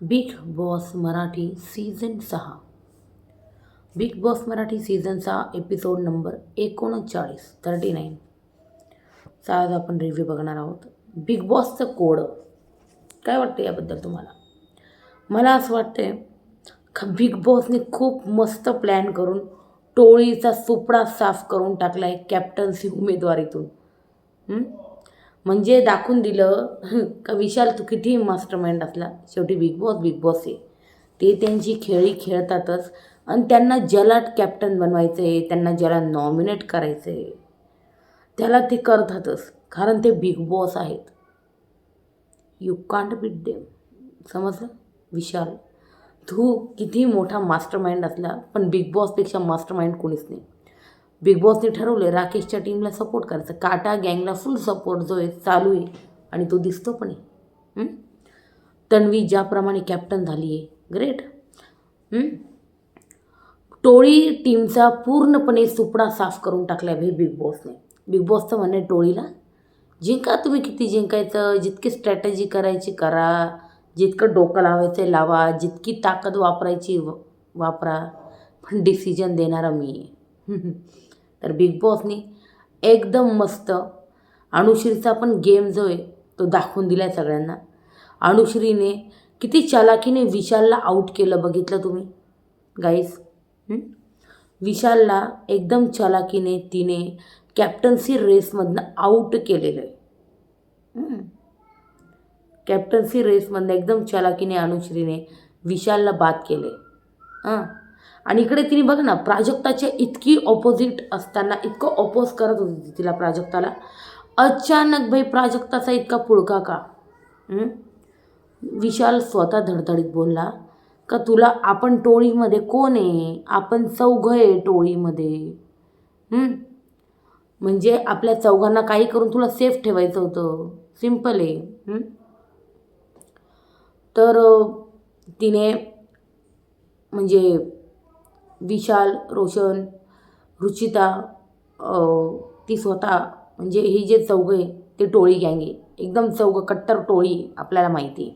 Big boss Marathi season 6. Big boss Marathi season 6 episode number 39 चा आज आपण रिव्ह्यू बघणार आहोत. बिग बॉसचं कोड काय वाटतं याबद्दल तुम्हाला? मला असं वाटतंय का बिग बॉसने खूप मस्त प्लॅन करून टोळीचा सुपडा साफ करून टाकला आहे कॅप्टन्सी उमेदवारीतून. म्हणजे दाखवून दिलं का विशाल तू कितीही मास्टरमाइंड असला शेवटी बिग बॉस आहे. ते त्यांची खेळी खेळतातच आणि त्यांना ज्याला कॅप्टन बनवायचं आहे, त्यांना ज्याला नॉमिनेट करायचं आहे त्याला ते करतातच, कारण ते बिग बॉस आहेत. You can't beat them. समजलं? विशाल तू किती मोठा मास्टरमाइंड असला पण बिग बॉसपेक्षा मास्टरमाइंड कोणीच नाही. बिग बॉसने ठरवले राकेशच्या टीमला सपोर्ट करायचं. काटा गँगला फुल सपोर्ट जो आहे चालू आहे आणि तो दिसतो पण आहे. तन्वी ज्याप्रमाणे कॅप्टन झाली आहे, ग्रेट. टोळी टीमचा पूर्णपणे सुपडा साफ करून टाकला आहे बिग बॉसने. बिग बॉसचं म्हणणं आहे टोळीला जिंका, तुम्ही किती जिंकायचं, जितकी स्ट्रॅटेजी करायची करा, जितकं डोकं लावायचं लावा, जितकी ताकद वापरायची वापरा, पण डिसिजन देणारा मी आहे. तर बिग बॉसनी एकदम मस्त अनुश्रीचा पण गेम जो आहे तो दाखवून दिला आहे सगळ्यांना. अनुश्रीने किती चालाकीने विशालला आऊट केलं बघितलं तुम्ही गाईज. विशालला एकदम चालाकीने तिने कॅप्टन्सी रेसमधनं आऊट केलेलं आहे. कॅप्टन्सी रेसमधनं एकदम चालाकीने अनुश्रीने विशालला बाद केले. आणि इकडे तिने बघ ना, प्राजक्ताच्या इतकी ऑपोजिट असताना इतकं ऑपोज करत होती तिला प्राजक्ताला, अचानक भाई प्राजक्ताचा इतका पुळका का? विशाल स्वतः धडधडीत बोलला का तुला आपण टोळीमध्ये कोण आहे, आपण चौघं आहे टोळीमध्ये. म्हणजे आपल्या चौघांना काही करून तुला सेफ ठेवायचं होतं, सिम्पल आहे. तर तिने म्हणजे विशाल, रोशन, रुचिता, ती स्वतः म्हणजे ही जे चौघं आहे ते टोळी गँग आहे, एकदम चौघं कट्टर टोळी आपल्याला माहिती आहे.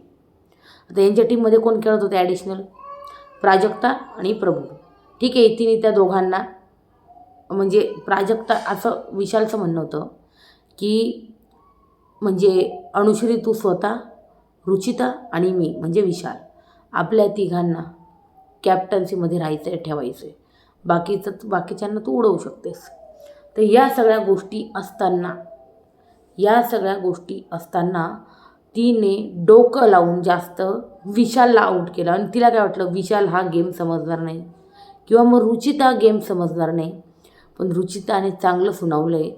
आता यांच्या टीममध्ये कोण खेळत होते ॲडिशनल? प्राजक्ता आणि प्रभू. ठीक आहे, तिने त्या दोघांना म्हणजे प्राजक्ता असं विशालचं म्हणणं होतं की म्हणजे अनुश्री तू स्वतः, रुचिता आणि मी म्हणजे विशाल, आपल्या तिघांना कॅप्टन्सीमध्ये राहायचं आहे, ठेवायचं आहे, बाकीच्यांना तू उडवू शकतेस. तर या सगळ्या गोष्टी असताना तिने डोकं लावून जास्त विशालला आऊट केलं. आणि तिला काय वाटलं विशाल हा गेम समजणार नाही किंवा मग रुचिता गेम समजणार नाही, पण रुचिताने चांगलं सुनावलं आहे.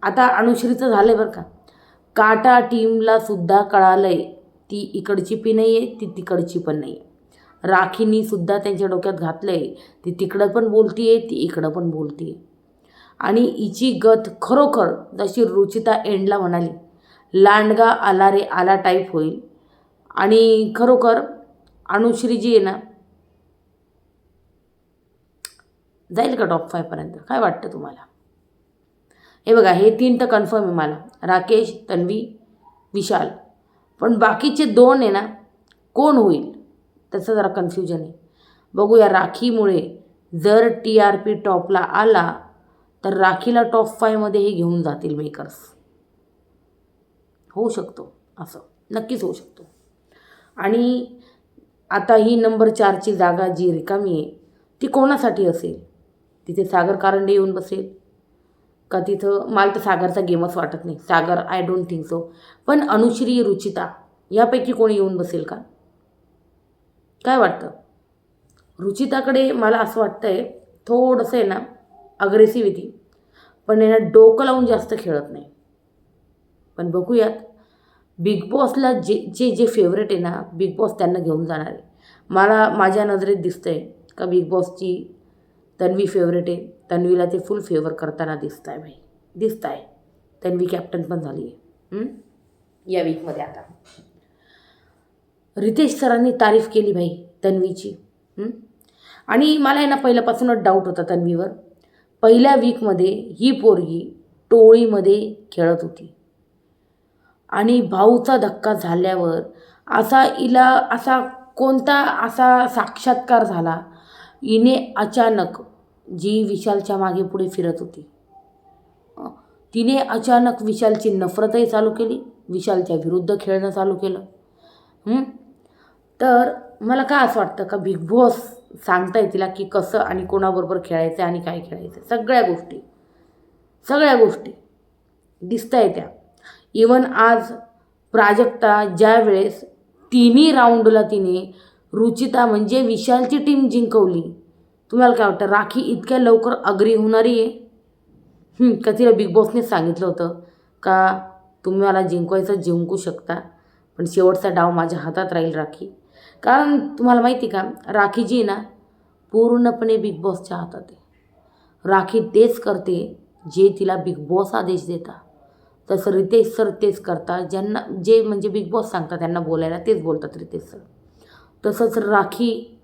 आता अनुश्रीचं झालं आहे बरं का, काटा टीमला सुद्धा कळालं आहे ती इकडची पण नाही आहे, ती तिकडची पण नाही आहे. राखीनी सुद्धा त्यांच्या डोक्यात घातलं आहे ती तिकडं पण बोलती आहे, ती इकडं पण बोलती आहे. आणि हिची गत खरोखर जशी रुचिता एंडला म्हणाली लांडगा आला रे आला टाईप होईल. आणि खरोखर अनुश्री जी आहे ना जाईल का टॉप 5पर्यंत? काय वाटतं तुम्हाला? हे बघा, हे 3 तर कन्फर्म आहे मला, राकेश, तन्वी, विशाल. पण बाकीचे 2 आहे ना, कोण होईल त्याचं जरा कन्फ्युजन आहे. बघूया, राखीमुळे जर TRP टॉपला आला तर राखीला टॉप 5मध्ये हे घेऊन जातील मेकर्स. होऊ शकतो असं, नक्कीच होऊ शकतो. आणि आता ही नंबर 4ची जागा जी रिकामी आहे ती कोणासाठी असेल? तिथे सागर कारंडे येऊन बसेल का तिथं? मला तर सागरचा गेमच वाटत नाही, सागर आय डोंट थिंक सो. पण अनुश्री, रुचिता यापैकी कोणी येऊन बसेल का? काय वाटतं? रुचिताकडे मला असं वाटतं आहे थोडंसं आहे ना अग्रेसिव्हिटी, पण आहे ना डोकं लावून जास्त खेळत नाही. पण बघूयात, बिग बॉसला जे फेवरेट आहे ना बिग बॉस त्यांना घेऊन जाणार आहे. मला माझ्या नजरेत दिसतं आहे का बिग बॉसची तन्वी फेवरेट आहे. तन्वीला ते फुल फेवर करताना दिसत आहे. तन्वी कॅप्टन पण झाली आहे या वीकमध्ये. आता रितेश सरांनी तारीफ केली भाई तन्वीची. आणि मला आहे ना पहिल्यापासूनच डाऊट होता तन्वीवर. पहिल्या वीकमध्ये ही पोरगी टोळीमध्ये खेळत होती आणि भाऊचा धक्का झाल्यावर असा हिला असा कोणता असा साक्षात्कार झाला, हिने अचानक जी विशालच्या मागे पुढे फिरत होती, तिने अचानक विशालची नफरतही चालू केली, विशालच्या विरुद्ध खेळणं चालू केलं. तर मला काय असं वाटतं का बिग बॉस सांगताय तिला की कसं आणि कोणाबरोबर खेळायचं आणि काय खेळायचं, सगळ्या गोष्टी दिसत आहे त्या. इवन आज प्राजक्ता ज्या वेळेस तिन्ही राऊंडला तिने रुचिता म्हणजे विशालची टीम जिंकवली, तुम्हाला काय वाटतं राखी इतक्या लवकर अग्री होणारी आहे? का तिला बिग बॉसनेच सांगितलं होतं का तुम्ही मला जिंकू शकता, पण शेवटचा डाव माझ्या हातात राहील राखी? कारण तुम्हाला माहिती का राखी जी ना पूर्णपणे बिग बॉसच्या हातात आहे. राखी तेच करते जे तिला बिग बॉस आदेश देतात. तसं रितेश सर तेच करतात, ज्यांना जे म्हणजे बिग बॉस सांगतात त्यांना बोलायला तेच बोलतात रितेश सर. तसंच राखी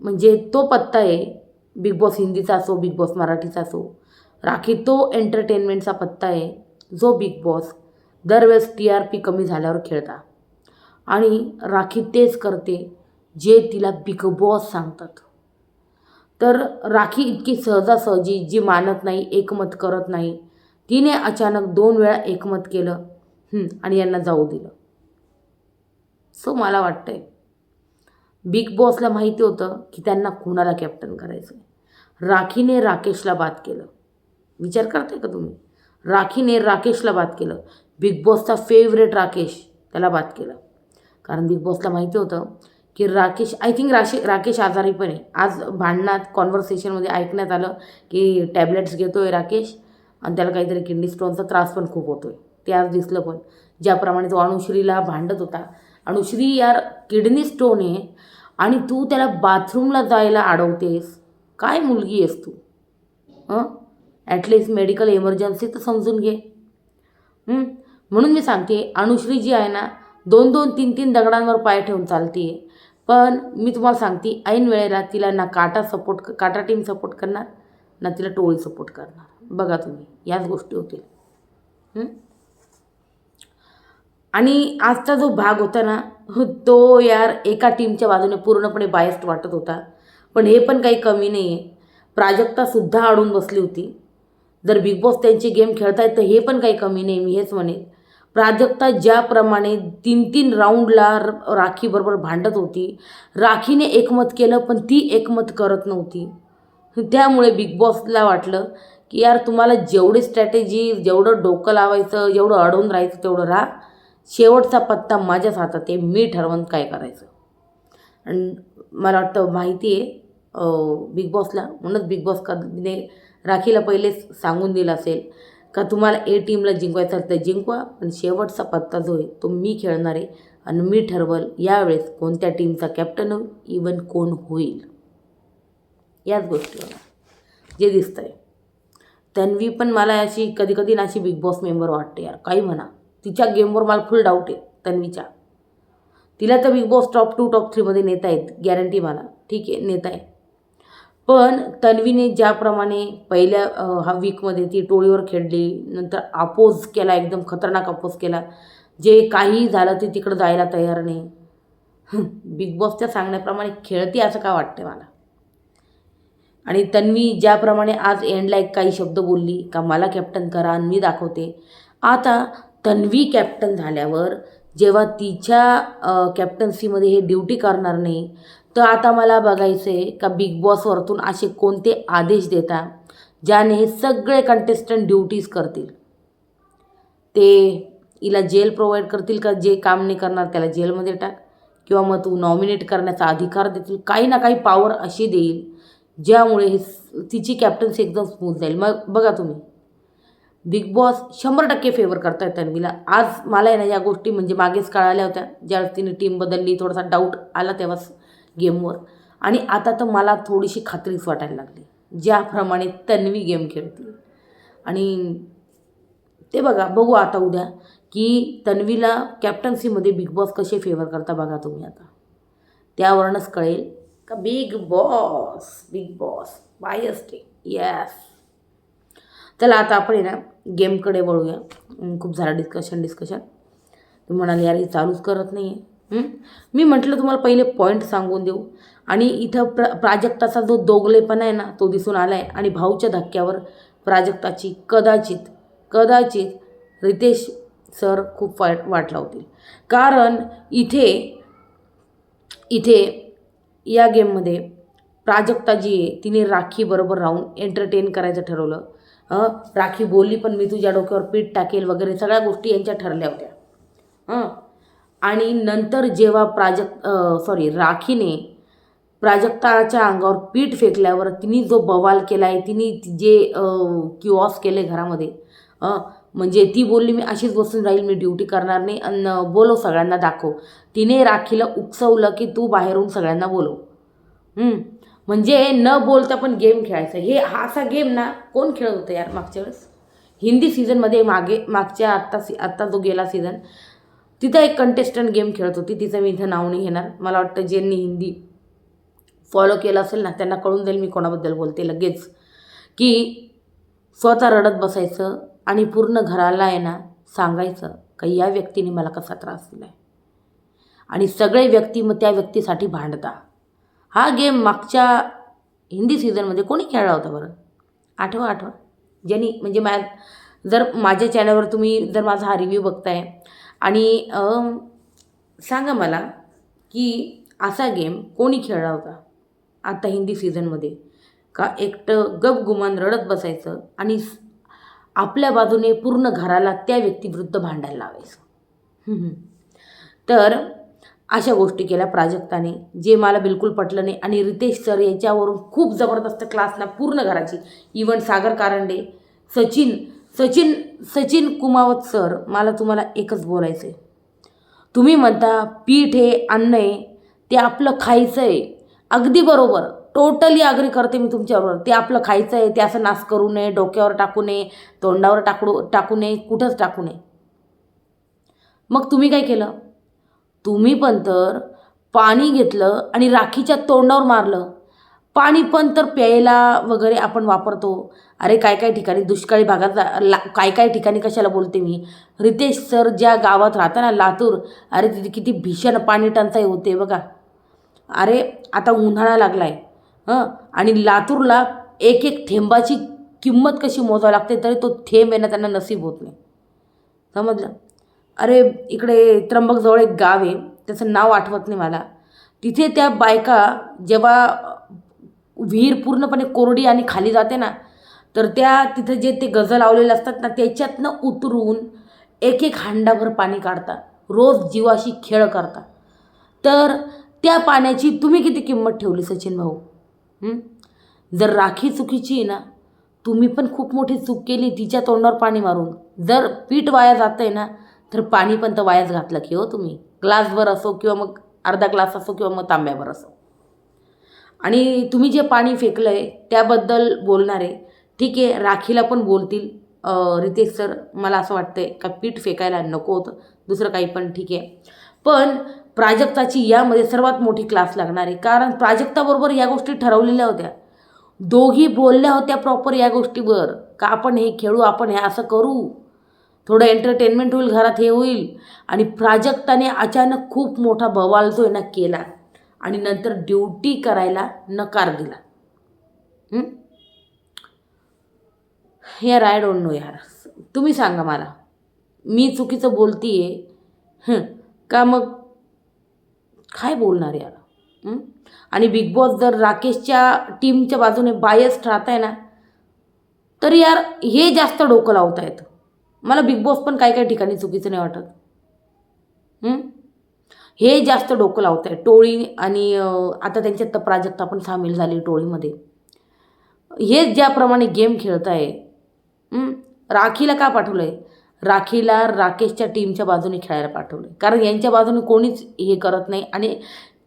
म्हणजे तो पत्ता आहे, बिग बॉस हिंदीचा असो बिग बॉस मराठीचा असो, राखी तो एंटरटेनमेंटचा पत्ता आहे जो बिग बॉस दरवेळेस TRP कमी झाल्यावर खेळता. आणि राखी तेच करते जे तिला बिग बॉस सांगतात. तर राखी इतकी सहजासहजी जी मानत नाही, एकमत करत नाही, तिने अचानक 2 वेळा एकमत केलं आणि यांना जाऊ दिलं. सो मला वाटतंय बिग बॉसला माहिती होतं की त्यांना कोणाला कॅप्टन करायचं आहे. राखीने राकेशला बाद केलं. विचार करताय का तुम्ही? राखीने राकेशला बाद केलं. बिग बॉसचा फेवरेट राकेश, त्याला बाद केलं. कारण बिग बॉसला माहिती होतं की राकेश राकेश आजारी पण आहे. आज भांडणात कॉन्व्हर्सेशनमध्ये ऐकण्यात आलं की टॅबलेट्स घेतो आहे राकेश आणि त्याला काहीतरी किडनी स्टोनचा त्रास पण खूप होतो आहे. ते आज दिसलं पण. ज्याप्रमाणे तो अनुश्रीला भांडत होता, अनुश्री यार किडनी स्टोन आहे आणि तू त्याला बाथरूमला जायला अडवतेस, काय मुलगी आहेस तू? ॲटलिस्ट मेडिकल इमर्जन्सी तर समजून घे. म्हणून मी सांगते अनुश्री जी आहे ना 2-2, 3-3 दगडांवर पाय ठेवून चालते. पण मी तुम्हाला सांगते ऐन वेळेला तिला ना काटा टीम सपोर्ट करणार ना तिला टोळी सपोर्ट करणार. बघा तुम्ही याच गोष्टी होतील. आणि आजचा जो भाग होता ना तो यार एका टीमच्या बाजूने पूर्णपणे बायस्ड वाटत होता. पण हे पण काही कमी नाही आहे, प्राजक्तासुद्धा अडून बसली होती. जर बिग बॉस त्यांची गेम खेळतायत तर हे पण काही कमी नाही. मी हेच म्हणेन प्राजक्ता ज्याप्रमाणे 3-3 राऊंडला राखीबरोबर भांडत होती, राखीने एकमत केलं पण ती एकमत करत नव्हती. त्यामुळे बिग बॉसला वाटलं की यार तुम्हाला जेवढी स्ट्रॅटेजी, जेवढं डोकं लावायचं, जेवढं अडवून राहायचं तेवढं राहा. शेवटचा पत्ता माझ्याच हातात आहे, मी ठरवून काय करायचं. आणि मला वाटतं माहिती आहे बिग बॉसला, म्हणूनच बिग बॉस कधीने राखीला पहिलेच सांगून दिलं असेल का तुम्हाला टीमला जिंकवायचं तर जिंकवा, पण शेवटचा पत्ता जो आहे तो मी खेळणार आहे आणि मी ठरवल यावेळेस कोणत्या टीमचा कॅप्टन होईल, इवन कोण होईल. याच गोष्टीवर जे दिसतं आहे. तन्वी पण मला अशी कधी ना अशी बिग बॉस मेंबर वाटते यार, काही म्हणा. तिच्या गेमवर मला फुल डाऊट आहे तन्वीच्या. तिला तर बिग बॉस टॉप 2 टॉप 3 नेता आहेत, गॅरंटी मला. ठीक आहे नेता आहे. पण तन्वीने ज्याप्रमाणे पहिल्या वीकमध्ये ती टोळीवर खेळली, नंतर अपोज केला, एकदम खतरनाक अपोज केला, जे काही झालं ते तिकडं जायला तयार नाही. बिग बॉसच्या सांगण्याप्रमाणे खेळती असं का वाटतं मला. आणि तन्वी ज्याप्रमाणे आज एंडला काही शब्द बोलली का मला कॅप्टन करा आणि मी दाखवते. आता तन्वी कॅप्टन झाल्यावर जेव्हा तिच्या कॅप्टन्सीमध्ये हे ड्युटी करणार नाही, तर आता मला बघायचं आहे का बिग बॉसवरतून असे कोणते आदेश देतात ज्याने हे सगळे कंटेस्टंट ड्युटीज करतील. ते हिला जेल प्रोव्हाइड करतील का जे काम नाही करणार त्याला जेलमध्ये टाक, किंवा मग तू नॉमिनेट करण्याचा अधिकार देतील, काही ना काही पॉवर अशी देईल ज्यामुळे हे तिची कॅप्टन्सी एकदम स्मूथ जाईल. मग बघा तुम्ही बिग बॉस 100% फेवर करतायत तन्वीला. आज मला आहे ना या गोष्टी म्हणजे मागेच कळाल्या होत्या, ज्यावेळेस तिने टीम बदलली, थोडासा डाऊट आला तेव्हाच गेमवर. आणि आता तर मला थोडीशी खात्रीच वाटायला लागली ज्याप्रमाणे तन्वी गेम खेळते. आणि ते बघू आता उद्या की तन्वीला कॅप्टन्सीमध्ये बिग बॉस कसे फेवर करता बघा तुम्ही. आता त्यावरूनच कळेल का बिग बॉस बायस्ड आहे. येस. चला आता आपण ना गेमकडे वळूया. खूप झालं डिस्कशन. तुम्ही म्हणाले यार हे चालूच करत नाही आहे. मी म्हटलं तुम्हाला पहिले पॉईंट सांगून देऊ. आणि इथं प्राजक्ताचा जो दोगलेपणा आहे ना तो दिसून आला आहे. आणि भाऊच्या धक्क्यावर प्राजक्ताची कदाचित रितेश सर खूप वाट लावतील. कारण इथे या गेममध्ये प्राजक्ता जी आहे तिने राखीबरोबर राहून एंटरटेन करायचं ठरवलं. राखी बोलली पण मी तुझ्या डोक्यावर पीठ टाकेल वगैरे सगळ्या गोष्टी यांच्या ठरल्या होत्या. आणि नंतर जेव्हा राखीने प्राजक्ताच्या अंगावर पीठ फेकल्यावर तिने जो बवाल केला आहे, तिने जे किओस केले घरामध्ये, म्हणजे ती बोलली मी अशीच बसून राहील, मी ड्युटी करणार नाही आणि बोलव सगळ्यांना दाखव. तिने राखीला उकसवलं की तू बाहेरून सगळ्यांना बोलव. म्हणजे न बोलता पण गेम खेळायचा. हा असा गेम ना कोण खेळत होतं यार मागच्या वेळेस हिंदी सीझनमध्ये? मागच्या आत्ता जो गेला सीझन तिथं एक कंटेस्टंट गेम खेळत होती. तिचं मी इथं नाव नाही घेणार. मला वाटतं ज्यांनी हिंदी फॉलो केलं असेल ना त्यांना कळून जाईल मी कोणाबद्दल बोलते लगेच. की स्वतः रडत बसायचं आणि पूर्ण घराला आहे ना सांगायचं का या व्यक्तीने मला कसा त्रास दिला आहे. आणि सगळे व्यक्ती मग त्या व्यक्तीसाठी भांडता. हा गेम मागच्या हिंदी सीझनमध्ये कोणी खेळला होता बरं? आठवा ज्यांनी म्हणजे जर माझ्या चॅनलवर तुम्ही जर माझा हा रिव्ह्यू बघताय आणि सांगा मला की असा गेम कोणी खेळला होता आता हिंदी सीझनमध्ये? का एकटं गपगुमान रडत बसायचं आणि आपल्या बाजूने पूर्ण घराला त्या व्यक्तीविरुद्ध भांडायला लावायचं. तर अशा गोष्टी केल्या प्राजक्ताने, जे मला बिलकुल पटलं नाही. आणि रितेश सर याच्यावरून खूप जबरदस्त क्लासना पूर्ण घराची, इवन सागर कारंडे, सचिन कुमावत सर, मला तुम्हाला एकच बोलायचं आहे. तुम्ही म्हणता पीठ हे अन्न आहे, ते आपलं खायचं आहे. अगदी बरोबर, टोटली अग्री करते मी तुमच्याबरोबर. ते आपलं खायचं आहे, ते असं नाश करू नये, डोक्यावर टाकू नये, तोंडावर टाकू नये, कुठंच टाकू नये. मग तुम्ही काय केलं? तुम्ही पण तर पाणी घेतलं आणि राखीच्या तोंडावर मारलं. पाणी पण तर प्यायला वगैरे आपण वापरतो. अरे काय ठिकाणी दुष्काळी भागात काय ठिकाणी कशाला बोलते मी. रितेश सर ज्या गावात राहता ना लातूर, अरे तिथे किती भीषण पाणी टंचाई होते बघा. अरे आता उन्हाळा लागला आहे आणि लातूरला एक थेंबाची किंमत कशी मोजावी लागते तरी तो थेंब आहे ना त्यांना नसीब होत नाही. समजलं? अरे इकडे त्र्यंबकजवळ एक गाव आहे, त्याचं नाव आठवत नाही मला. तिथे त्या बायका जेव्हा विहीर पूर्णपणे कोरडी आणि खाली जाते ना तर त्या तिथं जे ते गजं लावलेले असतात ना त्याच्यातनं उतरून एक हांडाभर पाणी काढतात. रोज जीवाशी खेळ करतात. तर त्या पाण्याची तुम्ही किती किंमत ठेवली सचिन भाऊ? जर राखी चुकीची आहे ना, तुम्ही पण खूप मोठी चूक केली तिच्या तोंडावर पाणी मारून. जर पीठ वाया जातं आहे ना तर पाणी पण तर वायाच घातलं की हो तुम्ही. ग्लासभर असो किंवा मग अर्धा ग्लास असो किंवा मग तांब्याभर असो. आणि तुम्ही जे पाणी फेकलं आहे त्याबद्दल बोलणारे ठीक आहे, राखीला पण बोलतील रितेश सर. मला असं वाटतं आहे का पीठ फेकायला नको होतं, दुसरं काही पण ठीक आहे. पण प्राजक्ताची यामध्ये सर्वात मोठी क्लास लागणार आहे. कारण प्राजक्ताबरोबर या गोष्टी ठरवलेल्या होत्या. दोघी बोलल्या होत्या प्रॉपर या गोष्टीवर का आपण हे खेळू, आपण हे असं करू, थोडं एंटरटेनमेंट होईल, घरात हे होईल. आणि प्राजक्ताने अचानक खूप मोठा बवाल जो आहे ना केला आणि नंतर ड्युटी करायला नकार दिला. यार आय डोंट नो यार, तुम्ही सांगा मला, मी चुकीचं बोलतीये का मग काय बोलणार यार? आणि बिग बॉस जर राकेशच्या टीमच्या बाजूने बायस्ड राहत आहे ना तर यार हे जास्त डोकं लावता येतं. मला बिग बॉस पण काय ठिकाणी चुकीचं नाही वाटत. हे जास्त डोकं लावत आहे टोळी. आणि आता त्यांच्यात तर प्राजक्ता पण सामील झाली टोळीमध्ये. हे ज्याप्रमाणे गेम खेळत आहे. राखीला का पाठवलं आहे? राखीला राकेशच्या टीमच्या बाजूने खेळायला पाठवलं आहे. कारण यांच्या बाजूने कोणीच हे करत नाही आणि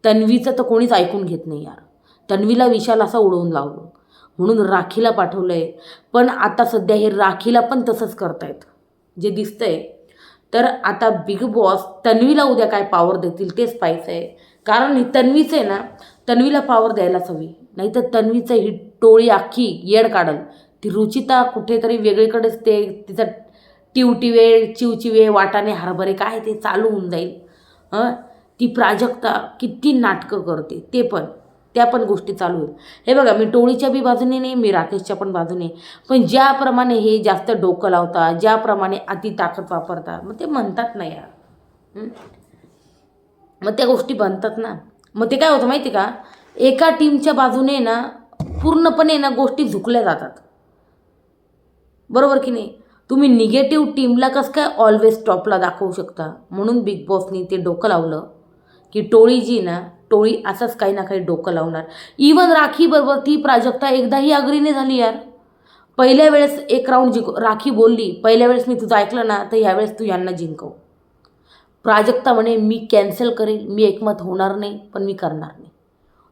तन्वीचं तर कोणीच ऐकून घेत नाही यार. तन्वीला विशाल असा उडवून लावलं म्हणून राखीला पाठवलं आहे. पण आता सध्या हे राखीला पण तसंच करतायत जे दिसतंय. तर आता बिग बॉस तन्वीला उद्या काय पॉवर देतील तेच पाहायचं आहे. कारण ही तन्वीचं आहे ना, तन्वीला पॉवर द्यायलाच हवी, नाही तर तन्वीचं ही टोळी अख्खी येड काढल. ती रुचिता कुठेतरी वेगळीकडेच ते तिचं चिवचिवे वाटाणे हरभरे काय ते चालू होऊन जाईल. ती प्राजक्ता किती नाटकं करते त्या पण गोष्टी चालू आहेत. हे बघा, मी टोळीच्या बी बाजूने नाही, मी राकेशच्या पण बाजूने, पण ज्याप्रमाणे हे जास्त डोकं लावतात, ज्याप्रमाणे अति ताकद वापरतात, मग ते म्हणतात ना यार, मग त्या गोष्टी बनतात ना. मग ते काय होतं माहिती का, एका टीमच्या बाजूने ना पूर्णपणे ना गोष्टी झुकल्या जातात, बरोबर की नाही. तुम्ही निगेटिव्ह टीमला कसं काय ऑलवेज टॉपला दाखवू शकता. म्हणून बिग बॉसनी ते डोकं लावलं की टोळी जी ना, टोळी असंच काही ना काही डोकं लावणार. इवन राखीबरोबर ती प्राजक्ता एकदाही अग्री नाही झाली यार. पहिल्या वेळेस एक राऊंड राखी बोलली, पहिल्या वेळेस मी तुझं ऐकलं ना, तर ह्यावेळेस तू यांना जिंकव. प्राजक्ता म्हणे मी कॅन्सल करेल, मी एकमत होणार नाही, पण मी करणार नाही.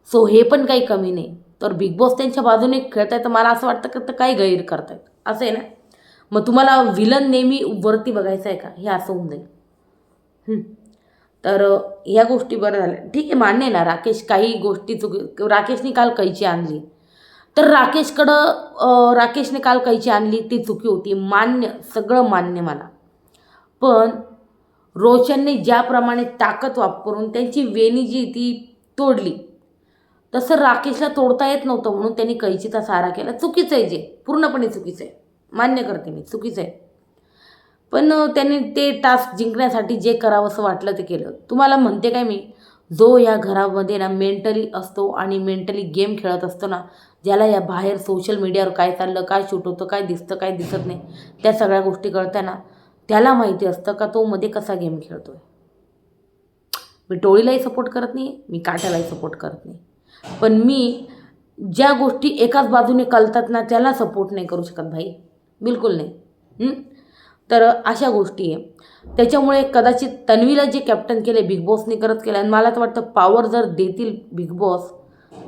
सो हे पण काही कमी नाही. तर बिग बॉस त्यांच्या बाजूने खेळतायत, तर मला असं वाटतं की तर काही गैर करतायत, असं आहे ना. मग तुम्हाला विलन नेहमी वरती बघायचं आहे का, हे असं होऊन जाईल. तर ह्या गोष्टी बरं झाल्या, ठीक आहे, मान्य आहे ना. राकेश काही गोष्टी राकेशने काल कैची आणली, तर राकेशने काल कैची आणली ती चुकी होती, मान्य, सगळं मान्य मला. पण रोशनने ज्याप्रमाणे ताकद वापरून त्यांची वेणी जी ती तोडली, तसं राकेशला तोडता येत नव्हतं, म्हणून त्यांनी कैचीचा सहारा केला. चुकीचं आहे, जे पूर्णपणे चुकीचं आहे, मान्य करते मी, चुकीचं आहे. पण त्यांनी ते टास्क जिंकण्यासाठी जे करावं असं वाटलं ते केलं. तुम्हाला म्हणते काय मी, जो या घरामध्ये ना मेंटली असतो आणि मेंटली गेम खेळत असतो ना, ज्याला या बाहेर सोशल मीडियावर काय चाललं, काय शूट होतं, काय दिसतं, काय दिसत नाही, त्या सगळ्या गोष्टी कळत्या ना, त्याला माहिती असतं का तो मध्ये कसा गेम खेळतो आहे. मी टोळीलाही सपोर्ट करत नाही, मी काट्यालाही सपोर्ट करत नाही, पण मी ज्या गोष्टी एकाच बाजूने कळतात ना त्याला सपोर्ट नाही करू शकत भाई, बिलकुल नाही. तर अशा गोष्टी आहे. त्याच्यामुळे कदाचित तन्वीला जे कॅप्टन केले बिग बॉसने करत केलं, आणि मला तर वाटतं पॉवर जर देतील बिग बॉस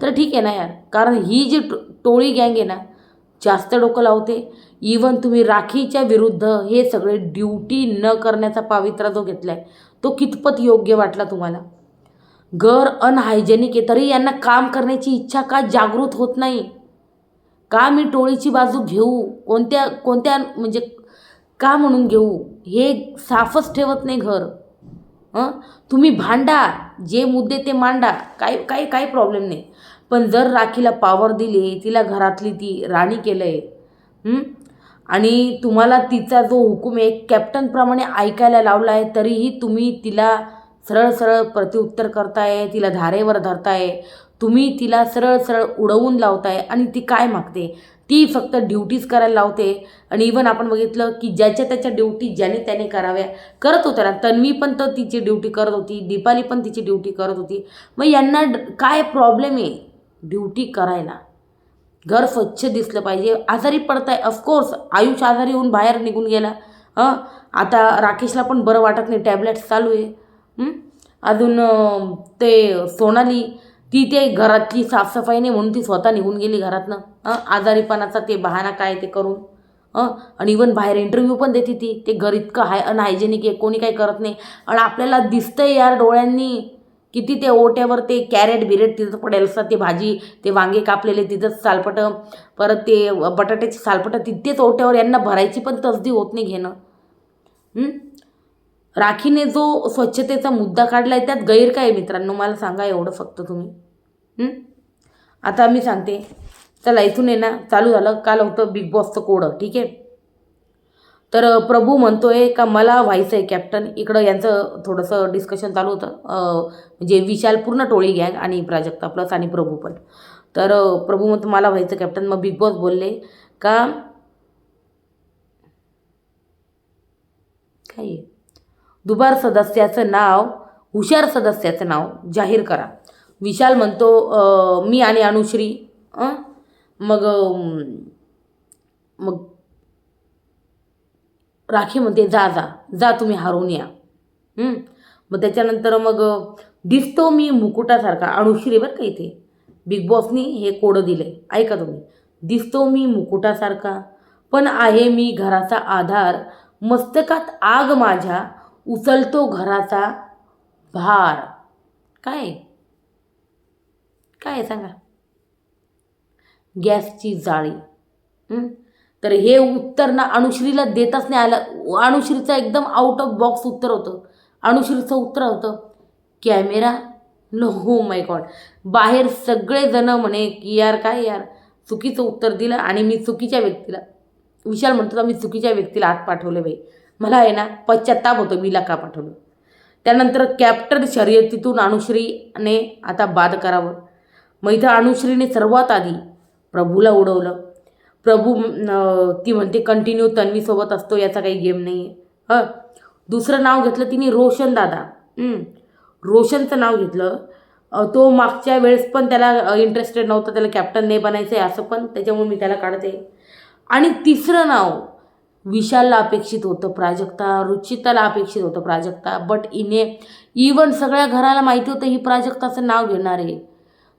तर ठीक आहे ना यार. कारण ही जी टोळी गँग आहे ना, जास्त डोकं लावते. इवन तुम्ही राखीच्या विरुद्ध हे सगळे ड्युटी न करण्याचा पावित्रा जो घेतला आहे, तो कितपत योग्य वाटला तुम्हाला. घर अनहायजेनिक आहे तरी यांना काम करण्याची इच्छा का जागृत होत नाही. का मी टोळीची बाजू घेऊ, कोणत्या म्हणजे का म्हणून घेऊ, हे साफच ठेवत नाही घर. तुम्ही भांडा, जे मुद्दे ते मांडा, काही प्रॉब्लेम नाही. पण जर राखीला पॉवर दिली, तिला घरातली ती राणी केलं आहे, आणि तुम्हाला तिचा जो हुकूम आहे कॅप्टनप्रमाणे ऐकायला लावला आहे, तरीही तुम्ही तिला सरळ सरळ प्रत्युत्तर करताय, तिला धारेवर धरताय, तुम्ही तिला सरळ सरळ उडवून लावताय. आणि ती काय मागते, ती फक्त ड्युटीज करायला लावते. आणि इवन आपण बघितलं की ज्याच्या त्याच्या ड्युटी ज्याने त्याने कराव्या करत होत्या ना. तन्वी पण तर तिची ड्युटी करत होती, दीपाली पण तिची ड्युटी करत होती. मग यांना काय प्रॉब्लेम आहे ड्युटी करायला. घर स्वच्छ दिसलं पाहिजे. आजारी पडताय, ऑफकोर्स आयुष आजारी होऊन बाहेर निघून गेला. आता राकेशला पण बरं वाटत नाही, टॅबलेट्स चालू आहे. अजून ते सोनाली, ती ते घरातली साफसफाई नाही म्हणून ती स्वतः निघून गेली घरातनं, आजारीपणाचा ते बहाणा काय ते करून. आणि इवन बाहेर इंटरव्ह्यू पण देते ती. ते घर इतकं अनहायजेनिक आहे, कोणी काही करत नाही. आणि आपल्याला दिसतंय यार डोळ्यांनी, किती ते ओट्यावर ते कॅरेट बिरेट तिथं पडेल असतात, ते भाजी, ते वांगे कापलेले तिथंच सालपटं, परत ते बटाट्याची सालपटं तिथेच ओट्यावर. यांना भरायची पण तसदी होत नाही घेणं. राखीने जो स्वच्छतेचा मुद्दा काढला आहे त्यात गैर काय मित्रांनो, मला सांगा एवढं फक्त तुम्ही. आता मी सांगते, चला इथून आहे ना चालू झालं. काल होतं बिग बॉसचं कोडं, ठीक आहे. तर प्रभू म्हणतोय का मला व्हायचं आहे कॅप्टन. इकडं यांचं थोडंसं डिस्कशन चालू होतं, म्हणजे विशाल पूर्ण टोळी गँग आणि प्राजक्ता प्लस आणि प्रभू पण. तर प्रभू म्हणतो मला व्हायचं कॅप्टन. मग बिग बॉस बोलले का काय दुबार सदस्याचं नाव, हुशार सदस्याचं नाव जाहीर करा. विशाल म्हणतो मी आणि अनुश्री. मग राखी म्हणते जा जा जा तुम्ही हारून या. मग त्याच्यानंतर मग दिसतो मी मुकुटासारखा. अनुश्री बरं का इथे बिग बॉसनी हे कोडं दिलं आहे, ऐका तुम्ही. दिसतो मी मुकुटासारखा, पण आहे मी घराचा आधार. मस्तकात आग माझ्या, उचलतो घराचा भार. काय काय सांगा, गॅसची जाळी. तर हे उत्तर ना अनुश्रीला देताच नाही आलं. अनुश्रीचं एकदम आउट ऑफ बॉक्स उत्तर होतं. अनुश्रीचं उत्तर होतं कॅमेरा नो, हो माय गॉड. बाहेर सगळेजण म्हणे की यार काय यार, चुकीचं उत्तर दिलं आणि मी चुकीच्या व्यक्तीला, विशाल म्हणतो मी चुकीच्या व्यक्तीला आत पाठवले बाई. मला आहे ना पश्चात्ताप होतो मीला का पाठवलं. त्यानंतर कॅप्टन शर्यतीतून अनुश्रीने आता बाद करावं. मग इथं अनुश्रीने सर्वात आधी प्रभूला उडवलं. प्रभू ती म्हणते कंटिन्यू तन्वीसोबत असतो, याचा काही गेम नाही आहे. दुसरं नाव घेतलं तिने रोशन दादा. रोशनचं नाव घेतलं. तो मागच्या वेळेस पण त्याला इंटरेस्टेड नव्हता, त्याला कॅप्टन नाही बनायचं आहे असं पण, त्याच्यामुळे मी त्याला काढते. आणि तिसरं नाव विशालला अपेक्षित होतं प्राजक्ता, रुचिताला अपेक्षित होतं प्राजक्ता, बट इवन सगळ्या घराला माहिती होतं ही प्राजक्ताचं नाव घेणार आहे.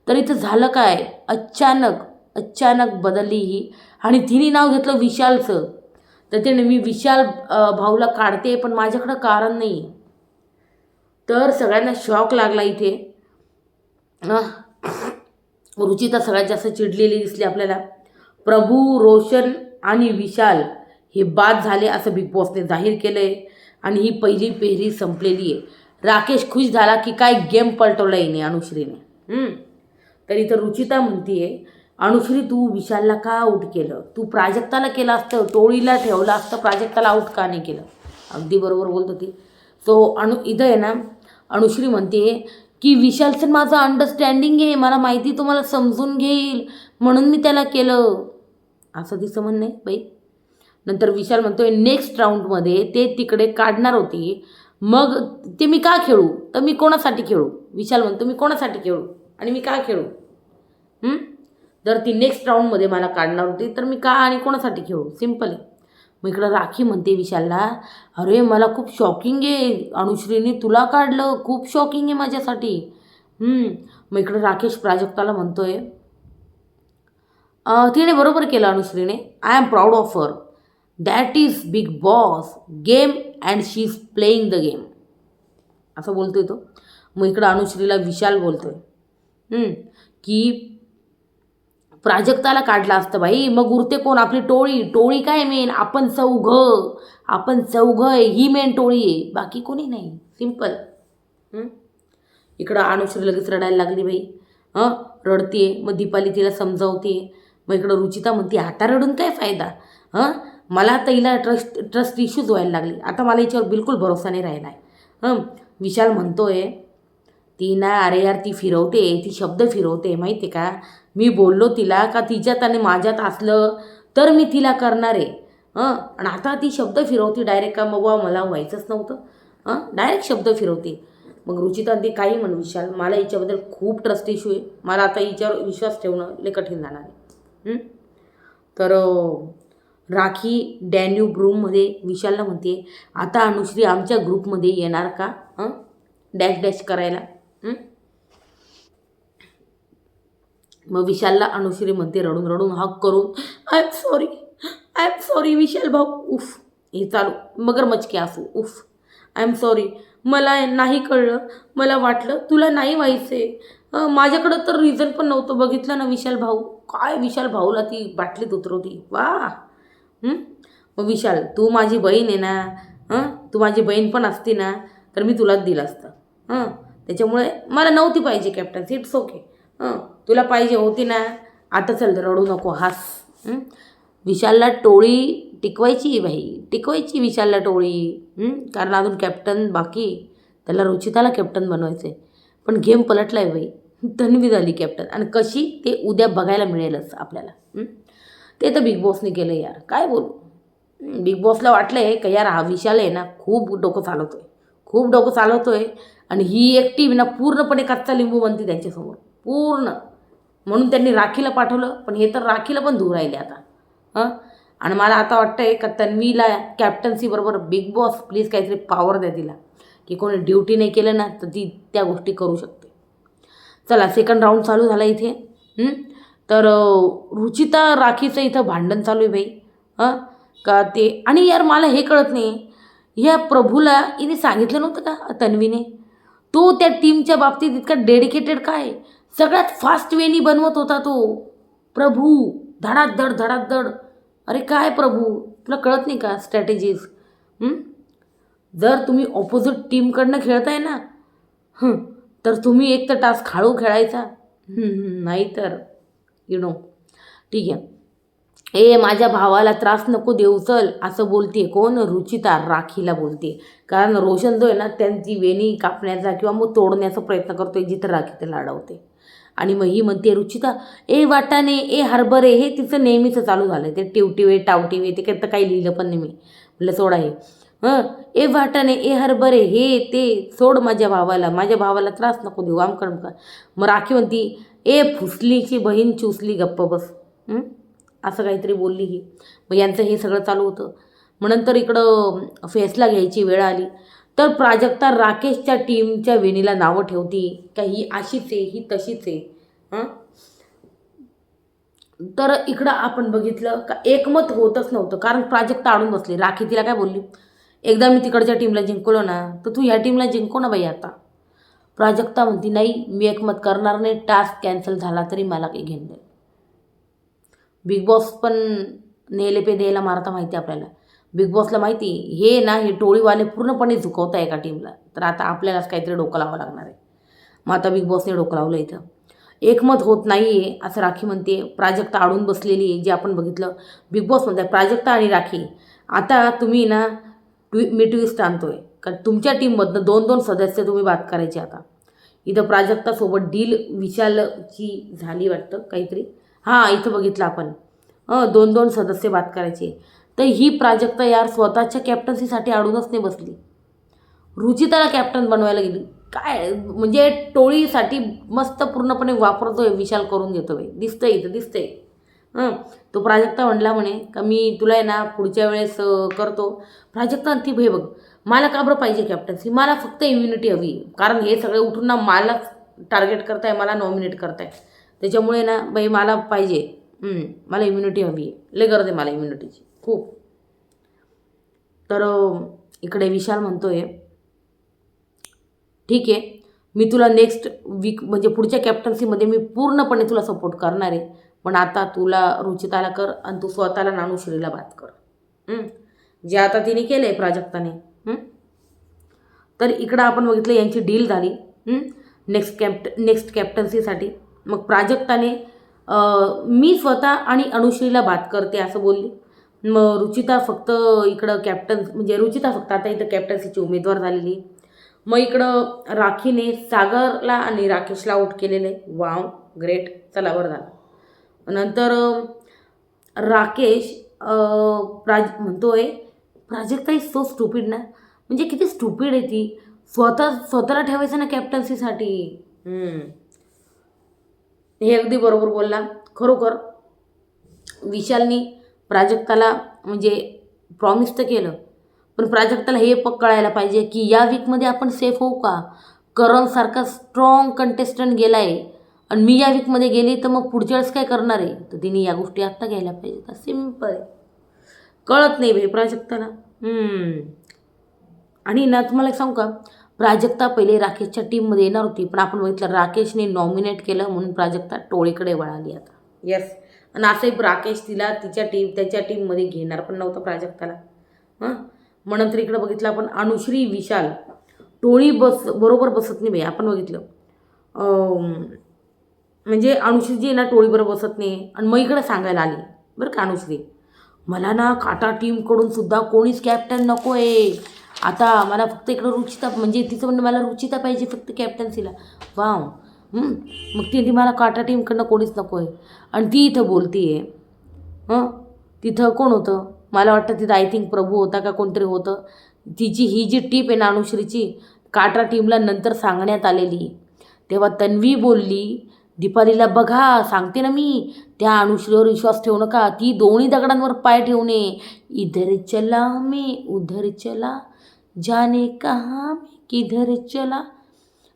तर इथं झालं काय, अचानक बदलली ही आणि तिने नाव घेतलं विशालचं. तर त्याने मी विशाल भाऊला काढते पण माझ्याकडं कारण नाही. तर सगळ्यांना शॉक लागला इथे. रुचिता सगळ्यात जास्त चिडलेली दिसली आपल्याला. प्रभू, रोशन आणि विशाल हे बाद झाले असं बिग बॉसने जाहीर केलं आहे आणि ही पहिली फेरी संपलेली आहे. राकेश खुश झाला की काय गेम पलटवला येणे अनुश्रीने. तर इथं रुचिता म्हणतीये अनुश्री तू विशालला का आऊट केलं, तू प्राजक्ताला केलं असतं, टोळीला ठेवलं असतं, प्राजक्ताला आऊट का नाही केलं. अगदी बरोबर बोलत होती. सो इथं आहे ना अनुश्री म्हणते की विशालचं माझं अंडरस्टँडिंग आहे, मला माहिती तुम्हाला समजून घेईल म्हणून मी त्याला केलं, असं तिचं म्हणणं आहे बाई. नंतर विशाल म्हणतोय नेक्स्ट राऊंडमध्ये ते तिकडे काढणार होती, मग ते मी का खेळू, तर मी कोणासाठी खेळू. विशाल म्हणतो मी कोणासाठी खेळू आणि मी का खेळू. जर ती नेक्स्ट राऊंडमध्ये मला काढणार होती तर मी का आणि कोणासाठी खेळू, सिम्पल आहे. मग इकडं राखी म्हणते विशालला अरे मला खूप शॉकिंग आहे, अनुश्रीने तुला काढलं, खूप शॉकिंग आहे माझ्यासाठी. मग इकडं राकेश प्राजक्ताला म्हणतोय तिने बरोबर केलं अनुश्रीने, I am proud of her, that is Bigg Boss game and she is playing the game, असं बोलतोय तो. मग इकडं अनुश्रीला विशाल बोलतोय की प्राजक्ताला काढला असतं बाई, मग उरते कोण, आपली टोळी काय मेन, आपण चौघं आहे, ही मेन टोळी आहे, बाकी कोणी नाही, सिम्पल. इकडं अनुश्री लगेच रडायला लागली बाई. रडतीये. मग दीपाली तिला समजावते. मग इकडं रुचिता म्हणते आता रडून काय फायदा, मला आता हिला ट्रस्ट इश्यूज व्हायला लागली, आता मला हिच्यावर बिलकुल भरोसा नाही राहिला आहे. विशाल म्हणतोय ती ना अरे यार ती शब्द फिरवते माहिती आहे का, मी बोललो तिला का तिच्यात आणि माझ्यात असलं तर मी तिला करणार आहे, आणि आता ती शब्द फिरवते डायरेक्ट का, मग मला व्हायचंच नव्हतं, डायरेक्ट शब्द फिरवते. मग रुचिता ते काही म्हण विशाल, मला हिच्याबद्दल खूप ट्रस्ट इश्यू आहे, मला आता हिच्यावर विश्वास ठेवणं लय कठीण जाणार आहे. तर राखी डॅन्यूब रूममध्ये विशालला म्हणते आता अनुश्री आमच्या ग्रुपमध्ये येणार का, डॅश करायला. मग विशालला अनुश्री म्हणते रडून रडून हक करून आय एम सॉरी विशाल भाऊ, उफ हे चालू मगरमच्छ असू, उफ आय एम सॉरी, मला नाही कळलं, मला वाटलं तुला नाही व्हायचे, माझ्याकडं तर रिझन पण नव्हतं, बघितलं ना विशाल भाऊ, काय विशाल भाऊला ती बाटलीत उतरवती, वा. मग विशाल तू माझी बहीण आहे ना, तू माझी बहीण पण असती ना तर मी तुलाच दिलं असतं, त्याच्यामुळे मला नव्हती पाहिजे कॅप्टन्सी, इट्स ओके, तुला पाहिजे होती ना, आता चल रडू नको, हास. विशालला टोळी टिकवायची विशालला टोळी, कारण अजून कॅप्टन बाकी, त्याला रुचिताला कॅप्टन बनवायचं आहे. पण गेम पलटला आहे बाई, तन्वी झाली कॅप्टन, आणि कशी ते उद्या बघायला मिळेलच आपल्याला. ते तर बिग बॉसने केलं यार, काय बोलू. बिग बॉसला वाटलं आहे का यार हा विशाल आहे ना खूप डोकं चालवतोय आणि ही एकटी ना पूर्णपणे कच्चा लिंबू बनते त्यांच्यासमोर पूर्ण, म्हणून त्यांनी राखीला पाठवलं, पण हे तर राखीला पण दूर राहिले आता. आणि मला आता वाटतं आहे का तन्वीला कॅप्टन्सी बरोबर बिग बॉस प्लीज काहीतरी पॉवर द्या तिला, की कोणी ड्युटी नाही केलं ना तर ती त्या गोष्टी करू शकते. चला सेकंड राऊंड चालू झाला इथे. तर रुचिता राखीचं इथं भांडण चालू आहे बाई, का ते, आणि यार मला हे कळत नाही, ह्या प्रभूला हिने सांगितलं नव्हतं का तन्वीने, तो त्या टीमच्या बाबतीत इतका डेडिकेटेड काय, सगळ्यात फास्ट वेनी बनवत होता तो प्रभू, धडाधड. अरे काय प्रभू, तुला कळत नाही का स्ट्रॅटेजीज. जर तुम्ही ऑपोजिट टीमकडनं खेळताय ना, तर तुम्ही एक तर टास्क खाळू खेळायचा, नाही तर ठीक आहे. माझ्या भावाला त्रास नको देऊ चल, असं बोलते कोण? रुचिता राखीला बोलते. कारण रोशन जो आहे ना, त्यांची वेणी कापण्याचा किंवा मग तोडण्याचा प्रयत्न करतोय जिथं राखी ते लाडवते. आणि मग ही म्हणते रुचिता, वाटाणे, हरभरे, हे तिचं नेहमीचं चालू झालं. ते टिवटिवे टावटिवे ते तर काही लिहिलं पण नाही मी, म्हटलं सोडा हे. वाटाणे, हरभरे, हे ते सोड माझ्या भावाला त्रास नको देऊ आमकडं का. मग राखी म्हणती, फुसलीची बहीण चुसली, गप्प बस. असं काहीतरी बोलली ही. मग यांचं हे सगळं चालू होतं. मग नंतर इकडं फैसला घ्यायची वेळ आली तर प्राजक्ता राकेशच्या टीमच्या वेणीला नावं ठेवती का ही अशीच आहे, ही तशीच आहे. तर इकडं आपण बघितलं का एकमत होतच नव्हतं, कारण प्राजक्ता अडून बसली. राखी तिला काय बोलली, एकदा मी तिकडच्या टीमला जिंकलो ना, तर तू ह्या टीमला जिंकव ना बाई आता. प्राजक्ता म्हणती नाही, मी एकमत करणार नाही, टास्क कॅन्सल झाला तरी मला काही घेणं नाही. बिग बॉस पण नेले पे द्यायला मारता माहिती आपल्याला. बिग बॉसला माहिती हे ना, हे टोळीवाले पूर्णपणे झुकवता एका टीमला, तर आता आपल्यालाच काहीतरी डोकं लावावं लागणार आहे. मग आता बिग बॉसने डोकं लावलं इथं. एकमत होत नाही आहे असं राखी म्हणते. प्राजक्ता अडून बसलेली आहे, जे आपण बघितलं. बिग बॉस म्हणताय प्राजक्ता आणि राखी, आता तुम्ही ना मी ट्विस्ट आणतोय कारण तुमच्या टीममधनं 2-2 सदस्य तुम्ही बात करायचे. आता इथं प्राजक्तासोबत डील विशालची झाली वाटतं काहीतरी. इथं बघितलं आपण 2-2 सदस्य बात करायचे. तर ही प्राजक्ता यार स्वतःच्या कॅप्टन्सीसाठी अडूनच नाही बसली, रुचिताला कॅप्टन बनवायला गेली. काय म्हणजे टोळीसाठी मस्त पूर्णपणे वापरतोय, विशाल करून घेतो बाई. दिसतंय. तो प्राजक्ता म्हणला म्हणे का मी तुला आहे ना पुढच्या वेळेस करतो. प्राजक्ता ती भे बघ, मला का बरं पाहिजे कॅप्टन्सी, मला फक्त इम्युनिटी हवी. कारण हे सगळे उठून ना मलाच टार्गेट करताय, मला नॉमिनेट करताय. त्याच्यामुळे ना बाई मला पाहिजे, मला इम्युनिटी हवी आहे, लय गरज आहे मला इम्युनिटीची खूप. तर इकडे विशाल म्हणतोय ठीक आहे, मी तुला नेक्स्ट वीक म्हणजे पुढच्या कॅप्टन्सीमध्ये मी पूर्णपणे तुला सपोर्ट करणार आहे, पण आता तुला रुचिताला कर आणि तू स्वतःला नानुश्रीला बात कर, जे आता तिने केलं आहे प्राजक्ताने. तर इकडं आपण बघितलं यांची डील झाली नेक्स्ट कॅप्टन्सीसाठी. मग प्राजक्ताने मी स्वतः आणि अनुश्रीला बात करते असं बोलली. मग रुचिता फक्त इकडं म्हणजे रुचिता फक्त आता इथं कॅप्टन्सीची उमेदवार झालेली. मग इकडं राखीने सागरला आणि राकेशला आऊट केलेलं आहे. वाव, ग्रेट, चला बरं झालं. नंतर राकेश म्हणतोय प्राजक्ता इज सो स्टुपिड ना, म्हणजे किती स्टुपिड आहे ती, स्वतःला ठेवायचं ना कॅप्टन्सीसाठी. हे अगदी बरोबर बोलला. खरोखर विशालनी प्राजक्ताला म्हणजे प्रॉमिस तर केलं, पण प्राजक्ताला हे कळायला पाहिजे की या वीकमध्ये आपण सेफ होऊ का. करणसारखा स्ट्रॉंग कंटेस्टंट गेला आहे आणि मी या वीकमध्ये गेली तर मग पुढच्या वेळेस काय करणार आहे. तर तिने या गोष्टी आत्ता घ्यायला पाहिजेत. सिम्पल आहे, कळत नाही भाई प्राजक्ताला. आणि ना तुम्हाला एक सांगू का, प्राजक्ता पहिले राकेशच्या टीममध्ये येणार होती, पण आपण बघितलं राकेशने नॉमिनेट केलं म्हणून प्राजक्ता टोळीकडे वळाली आता. येस, आणि असंही राकेश त्याच्या टीममध्ये घेणार पण नव्हतं प्राजक्ताला. मग नंतर इकडं बघितलं आपण अनुश्री विशाल टोळी बरोबर बसत नाही बाई. आपण बघितलं म्हणजे अनुश्रीजी ना टोळीबरोबर बसत नाही. आणि मग इकडं सांगायला आली बरं का अनुश्री, मला ना काटा टीमकडून सुद्धा कोणीच कॅप्टन नको आहे, आता मला फक्त इकडं रुचिता, म्हणजे तिचं म्हणणं मला रुचिता पाहिजे फक्त कॅप्टन्सीला. वाव, मग ती मला काटा टीमकडनं कोणीच नको आहे. आणि ती इथं बोलती आहे. तिथं कोण होतं, मला वाटतं तिथं आय थिंक प्रभू होता का कोणतरी होतं. तिची ही जी टीप आहे ना अनुश्रीची, काटा टीमला नंतर सांगण्यात आलेली. तेव्हा तन्वी बोलली दीपालीला, बघा सांगते ना मी, त्या अनुश्रीवर विश्वास ठेवू नका, ती दोन्ही दगडांवर पाय ठेवणे, इधर चला मैं उधर चला, जाने कहाँ मैं किधर चला,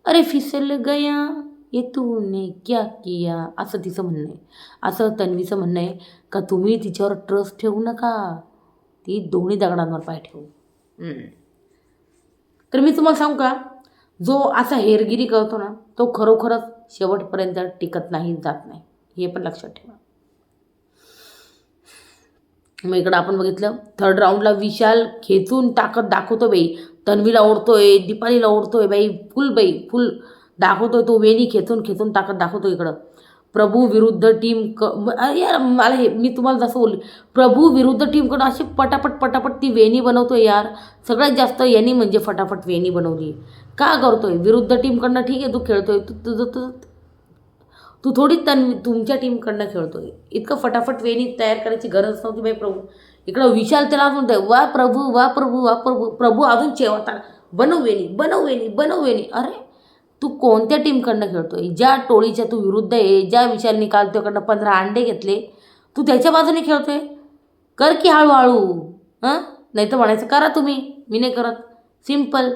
अरे फिसल गया ये तूने क्या किया, असं तिचं म्हणणं आहे. असं तन्वीचं म्हणणं आहे का तुम्ही तिच्यावर ट्रस्ट ठेवू नका, ती दोन्ही दगडांवर पाय ठेवू. तर मी तुम्हाला सांगू का, जो असा हेरगिरी करतो ना तो खरोखरच शेवटपर्यंत टिकत नाही, जात नाही, हे पण लक्षात ठेवा. मग इकडं आपण बघितलं थर्ड राऊंडला विशाल खेचून ताकद दाखवतो बाई, तन्वीला ओढतोय, दीपालीला ओढतोय बाई, फुल दाखवतोय तो वेणी खेचून खेचून ताकद दाखवतो इकडं. प्रभू विरुद्ध टीम यार मला हे मी तुम्हाला जसं बोलले, प्रभू विरुद्ध टीमकडं अशी पटापट पटापट ती वेणी बनवतोय यार. सगळ्यात जास्त यांनी म्हणजे फटाफट वेणी बनवली. का करतोय? विरुद्ध टीमकडनं ठीक आहे तू खेळतोय, तू थोडी तुमच्या टीमकडनं खेळतोय. इतकं फटाफट वेणी तयार करायची गरज नव्हती बाई प्रभू. इकडं विशाल त्याला म्हणतोय वा प्रभू वा प्रभू वा प्रभू. प्रभू अजून चेवता बनव वेणी बनव वेणी बनव वेणी. अरे तू कोणत्या टीमकडनं खेळतोय? ज्या टोळीच्या तू विरुद्ध आहे, ज्या विशालनी काल तुझ्याकडनं 15 अंडे घेतले, तू त्याच्या बाजूने खेळतोय. कर की हळूहळू. हां नाही तर म्हणायचं करा तुम्ही, मी नाही करत. सिम्पल.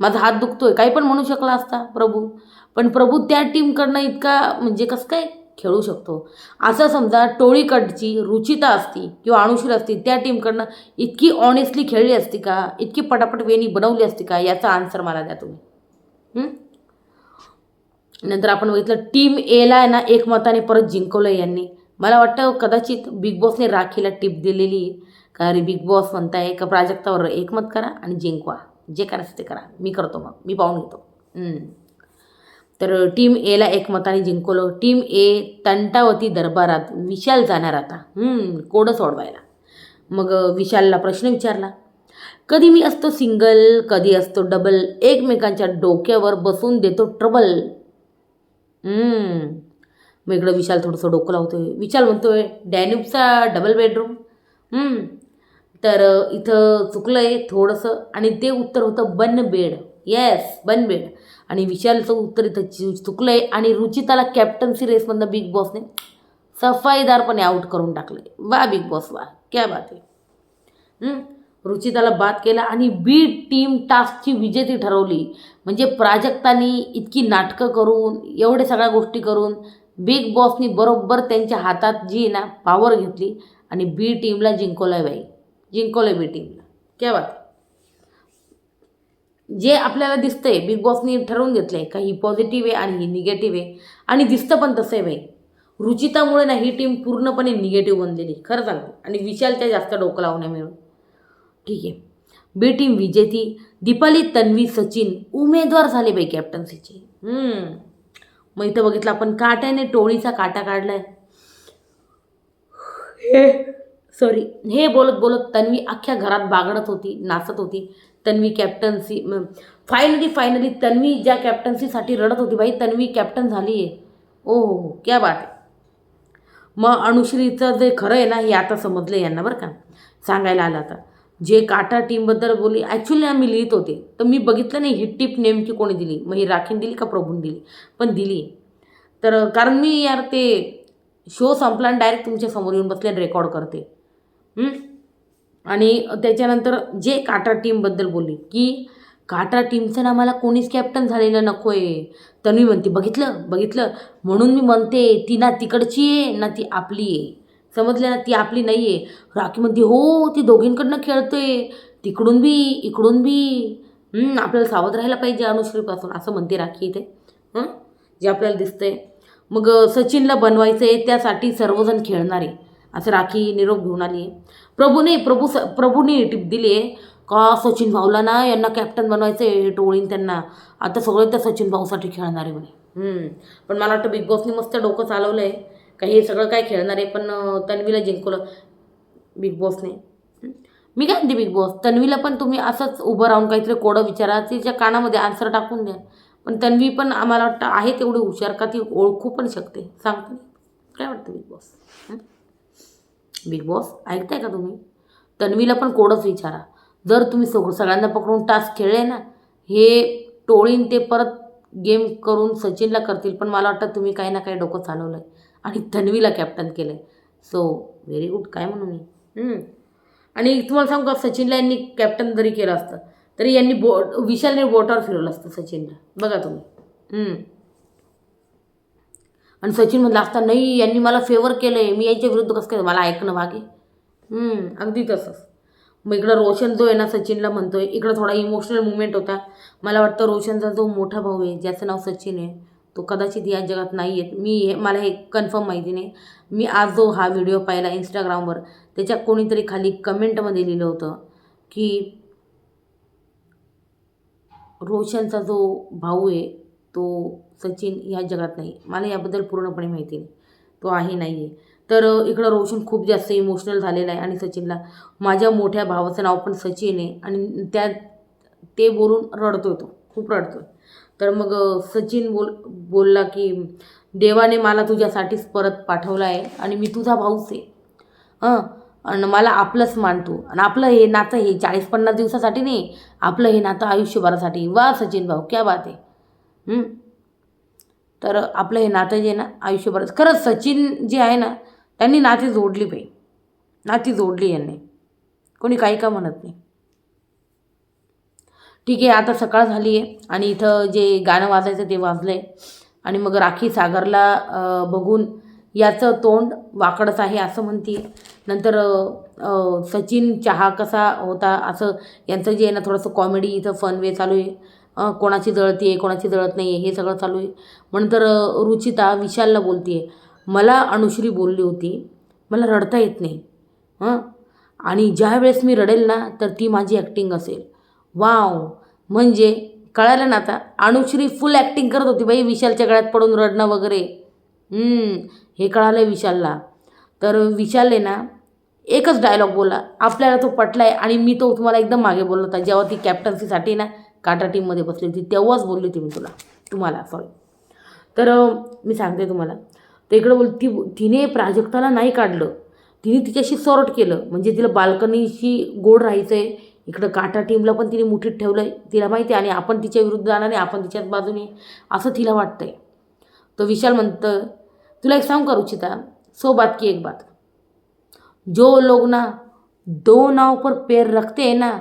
माझा हात दुखतोय काही पण म्हणू शकला असता प्रभू. पण प्रभू त्या टीमकडनं इतका म्हणजे कसं काय खेळू शकतो? असं समजा टोळीकडची रुचिता असती किंवा अनुश्री असती, त्या टीमकडनं इतकी ऑनेस्टली खेळली असती का? इतकी पटापट वेणी बनवली असती का? याचा आन्सर मला द्या तुम्ही. नंतर आपण बघितलं टीम एला आहे ना एकमताने परत जिंकवलं यांनी. मला वाटतं कदाचित बिग बॉसने राखीला टिप दिलेली का अरे बिग बॉस म्हणताय का प्राजक्तावर एकमत करा आणि जिंकवा, जे करायचं ते करा, मी करतो, मग मी पाहून घेतो. तर टीम एला एकमताने जिंकवलं. टीम ए तंटावती दरबारात विशाल जाणार आता कोडं सोडवायला. मग विशालला प्रश्न विचारला, कधी मी असतो सिंगल, कधी असतो डबल, एकमेकांच्या डोक्यावर बसून देतो ट्रबल. मग इकडं विशाल थोडंसं डोकं लावतोय. विशाल म्हणतोय डॅन्यूबचा डबल बेडरूम. तर इथं चुकलं आहे थोडंसं आणि ते उत्तर होतं बन बेड. येस बन बेड. आणि विशालचं उत्तर इथं चुकलं आहे आणि रुचिताला कॅप्टन्सी रेसमधनं बिग बॉसने सफाईदारपणे आऊट करून टाकलं आहे. वा बिग बॉस वा, क्या बात आहे. रुचिताला बाद केला आणि बी टीम टास्कची विजेती ठरवली. म्हणजे प्राजक्तानी इतकी नाटकं करून एवढे सगळ्या गोष्टी करून बिग बॉसनी बरोबर त्यांच्या हातात जी ना पॉवर घेतली आणि बी टीमला जिंकवलं आहे बाई. जिंकवलं आहे बी टीमला. क्या बात. जे आपल्याला दिसतंय बिग बॉसनी ठरवून घेतलं आहे का ही पॉझिटिव्ह आहे आणि ही निगेटिव्ह आहे आणि दिसतं पण तसं आहे बाई. रुचितामुळे ना ही टीम पूर्णपणे निगेटिव्ह बनलेली खरं सांगतो आणि विशालच्या जास्त डोकं लावण्यामुळे. ठीक आहे बी टीम विजेती. दीपाली, तन्वी, सचिन उमेदवार झाले बाई कॅप्टन्सीचे. मग इथं बघितलं आपण काट्याने टोळीचा काटा काढलाय. हे बोलत बोलत तन्वी अख्ख्या घरात बागडत होती, नाचत होती. तन्वी कॅप्टन्सी फायनली तन्वी ज्या कॅप्टन्सीसाठी रडत होती बाई, तन्वी कॅप्टन झाली आहे. ओ हो क्या बात आहे. मग अनुश्रीचं जे खरं आहे ना हे आता समजलं यांना बरं का. सांगायला आलं आता जे काटा टीमबद्दल बोलली. ॲक्च्युली आम्ही लिहित होते तर मी बघितलं नाही ही टिप नेमकी कोणी दिली. मग ही राखीन दिली का प्रभून दिली, पण दिली. तर कारण मी यार ते शो संपला आणि डायरेक्ट तुमच्या समोर येऊन बसले रेकॉर्ड करते. आणि त्याच्यानंतर जे काटा टीमबद्दल बोलली की काटा टीमचं ना मला कोणीच कॅप्टन झालेलं नको आहे. तन्वी म्हणते बघितलं म्हणून मी म्हणते ती ना तिकडची आहे ना ती आपली आहे. समजलं ना, ती आपली नाही आहे. राखी म्हणते हो ती दोघींकडनं खेळतोय, तिकडून बी इकडून बी. आपल्याला सावध राहायला पाहिजे अनुश्रीपासून असं म्हणते राखी इथे जे आपल्याला दिसतंय. मग सचिनला बनवायचं आहे त्यासाठी सर्वजण खेळणार आहे असं राखी निरोप घेऊन आली आहे. प्रभूने टिप दिली आहे का सचिन भाऊला ना यांना कॅप्टन बनवायचं आहे टोळीन त्यांना. आता सगळे त्या सचिन भाऊसाठी खेळणार आहे म्हणे. पण मला वाटतं बिग बॉसने मस्त डोकं चालवलं आहे का हे सगळं काय खेळणार आहे. पण तन्वीला जिंकवलं बिग बॉसने. मी काय म्हणते बिग बॉस तन्वीला पण तुम्ही असंच उभं राहून काहीतरी कोडं विचारा, तिच्या कानामध्ये आन्सर टाकून द्या. पण तन्वी पण आम्हाला वाटतं आहे तेवढी हुशार का ती ओळखू पण शकते. सांगते काय वाटतं बिग बॉस. बिग बॉस ऐकताय का तुम्ही? तन्वीला पण कोडच विचारा. जर तुम्ही सगळ्यांना पकडून टास्क खेळले ना हे टोळीन ते परत गेम करून सचिनला करतील. पण मला वाटतं तुम्ही काही ना काही डोकं चालवलं आहे आणि तन्वीला कॅप्टन केलं आहे. सो व्हेरी गुड काय म्हणू मी. आणि तुम्हाला सांगू का सचिनला यांनी कॅप्टन जरी केलं असतं तरी यांनी विशालने बोटावर फिरवलं असतं सचिनला. बघा तुम्ही. आणि सचिन म्हणलं असता नाही यांनी मला फेवर केलं आहे मी यांच्या विरुद्ध कसं काय, मला ऐकणं भागे. अगदी तसंच. मग इकडं रोशन जो आहे ना सचिनला म्हणतोय. इकडं थोडा इमोशनल मुवमेंट होता. मला वाटतं रोशनचा जो मोठा भाऊ आहे ज्याचं नाव सचिन आहे तो कदाचित या जगात नाही आहेत. मला हे कन्फर्म माहिती नाही. मी आज जो हा व्हिडिओ पाहिला इंस्टाग्रामवर त्याच्या कोणीतरी खाली कमेंटमध्ये लिहिलं होतं की रोशनचा जो भाऊ आहे तो सचिन ह्या जगात नाही. मला याबद्दल पूर्णपणे माहिती नाही, तो आहे नाही आहे. तर इकडं रोशन खूप जास्त इमोशनल झालेला आहे आणि सचिनला, माझ्या मोठ्या भावाचं नाव पण सचिन आहे आणि ते बोलून रडतोय, तो खूप रडतोय. तर मग सचिन बोलला की देवाने मला तुझ्यासाठीच परत पाठवलं आहे आणि मी तुझा भाऊच आहे. आणि मला आपलंच मानतो आणि आपलं हे नातं हे 40-50 दिवसासाठी नाही, आपलं हे नातं आयुष्यभरासाठी. वा सचिन भाऊ, क्या बात आहे. तर आपलं हे नातं जे आहे ना आयुष्यभर, खरंच सचिन जे आहे ना त्यांनी नाती जोडली पाहिजे, नाती जोडली यांनी, कोणी काही का म्हणत नाही. ठीक आहे, आता सकाळ झाली आहे आणि इथं जे गाणं वाजायचं ते वाजलं आहे आणि मग राखी सागरला बघून याचं तोंड वाकडच आहे असं म्हणते. नंतर सचिन चहा कसा होता असं यांचं जे आहे ना थोडंसं कॉमेडी इथं फन वे चालू आहे. कोणाची जळती आहे कोणाची जळत नाही आहे हे सगळं चालू आहे. नंतर रुचिता विशालला बोलते आहे, मला अनुश्री बोलली होती मला रडता येत नाही आणि ज्या वेळेस मी रडेल ना तर ती माझी ॲक्टिंग असेल. वाव, म्हणजे कळालं ना आता, अनुश्री फुल ॲक्टिंग करत होती बाई विशालच्या गळ्यात पडून रडणं वगैरे. हे कळालं विशालला. तर विशालने ना एकच डायलॉग बोलला, आपल्याला तो पटला आहे आणि मी तो तुम्हाला एकदम मागे बोललो होता जेव्हा ती कॅप्टन्सीसाठी ना काटा टीममध्ये बसली होती तेव्हाच बोलली होती मी तुम्हाला सॉरी. तर मी सांगते तुम्हाला, तर इकडं तिने प्राजक्ताला नाही काढलं, तिने तिच्याशी सॉर्ट केलं, म्हणजे तिला बाल्कनीशी गोड राहायचं आहे. इकडं काटा टीमला पण तिने मुठीत ठेवलं आहे, तिला माहिती आहे, आणि आपण तिच्या विरुद्ध जाणार नाही, आपण तिच्याच बाजूने असं तिला वाटतं आहे. तो विशाल म्हणतं, तुला एक सांगू का रुचिता, सो बात की एक बात, जो लोग ना दो नाव पर पैर रखते हैं ना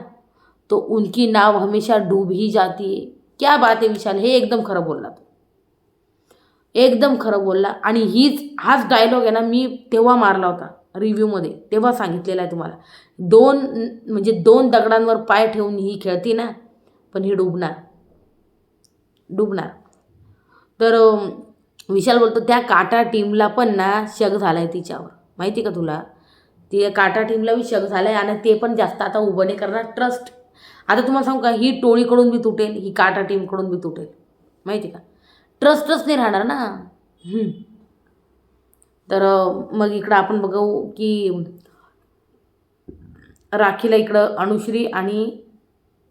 तो उनकी नाव हमेशा डूब ही जाती है. क्या बात आहे विशाल, हे एकदम खरं बोलला तो, एकदम खरं बोलला. आणि हाच डायलॉग आहे ना मी तेव्हा मारला होता रिव्ह्यूमध्ये, तेव्हा सांगितलेला आहे तुम्हाला. दोन दगडांवर पाय ठेवून ही खेळती ना, पण ही डुबणार. तर विशाल बोलतो, त्या काटा टीमला पण ना शक झाला आहे तिच्यावर, माहिती का तुला, ती काटा टीमला बी शक झाला आहे आणि ते पण जास्त आता उभं नाही करणार ट्रस्ट. आता तुम्हाला सांगू का, ही टोळीकडून बी तुटेल, ही काटा टीमकडून बी तुटेल, माहिती का, ट्रस्टच नाही राहणार ना. तर मग इकडं आपण बघू की राखीला इकडं अनुश्री आणि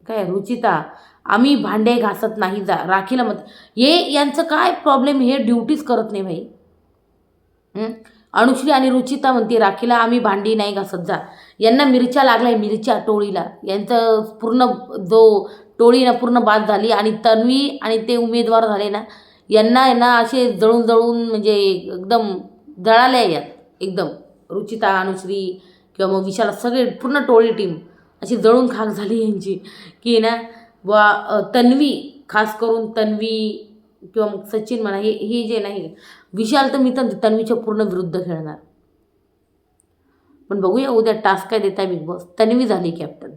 काय रुचिता, आम्ही भांडे घासत नाही जा, राखीला मत हे यांचं काय प्रॉब्लेम, हे ड्युटीज करत नाही भाई. अनुश्री आणि रुचिता म्हणते राखीला आम्ही भांडी नाही घासत जा, यांना मिरच्या लागलाय, मिरच्या टोळीला, यांचं पूर्ण जो टोळी ना पूर्ण बाद झाली. आणि तन्वी आणि ते उमेदवार झाले ना, यांना असे जळून म्हणजे एकदम जळाले यात एकदम, रुचिता अनुश्री किंवा मग विशाल सगळे पूर्ण टोळी टीम अशी जळून खाक झाली यांची, की ना तन्वी, खास करून तन्वी किंवा मग सचिन म्हणा, हे जे नाही विशाल, तर मी तर तन्वीच्या पूर्ण विरुद्ध खेळणार. पण बघूया उद्या टास्क काय देत आहे बिग बॉस. तन्वी झाली कॅप्टन.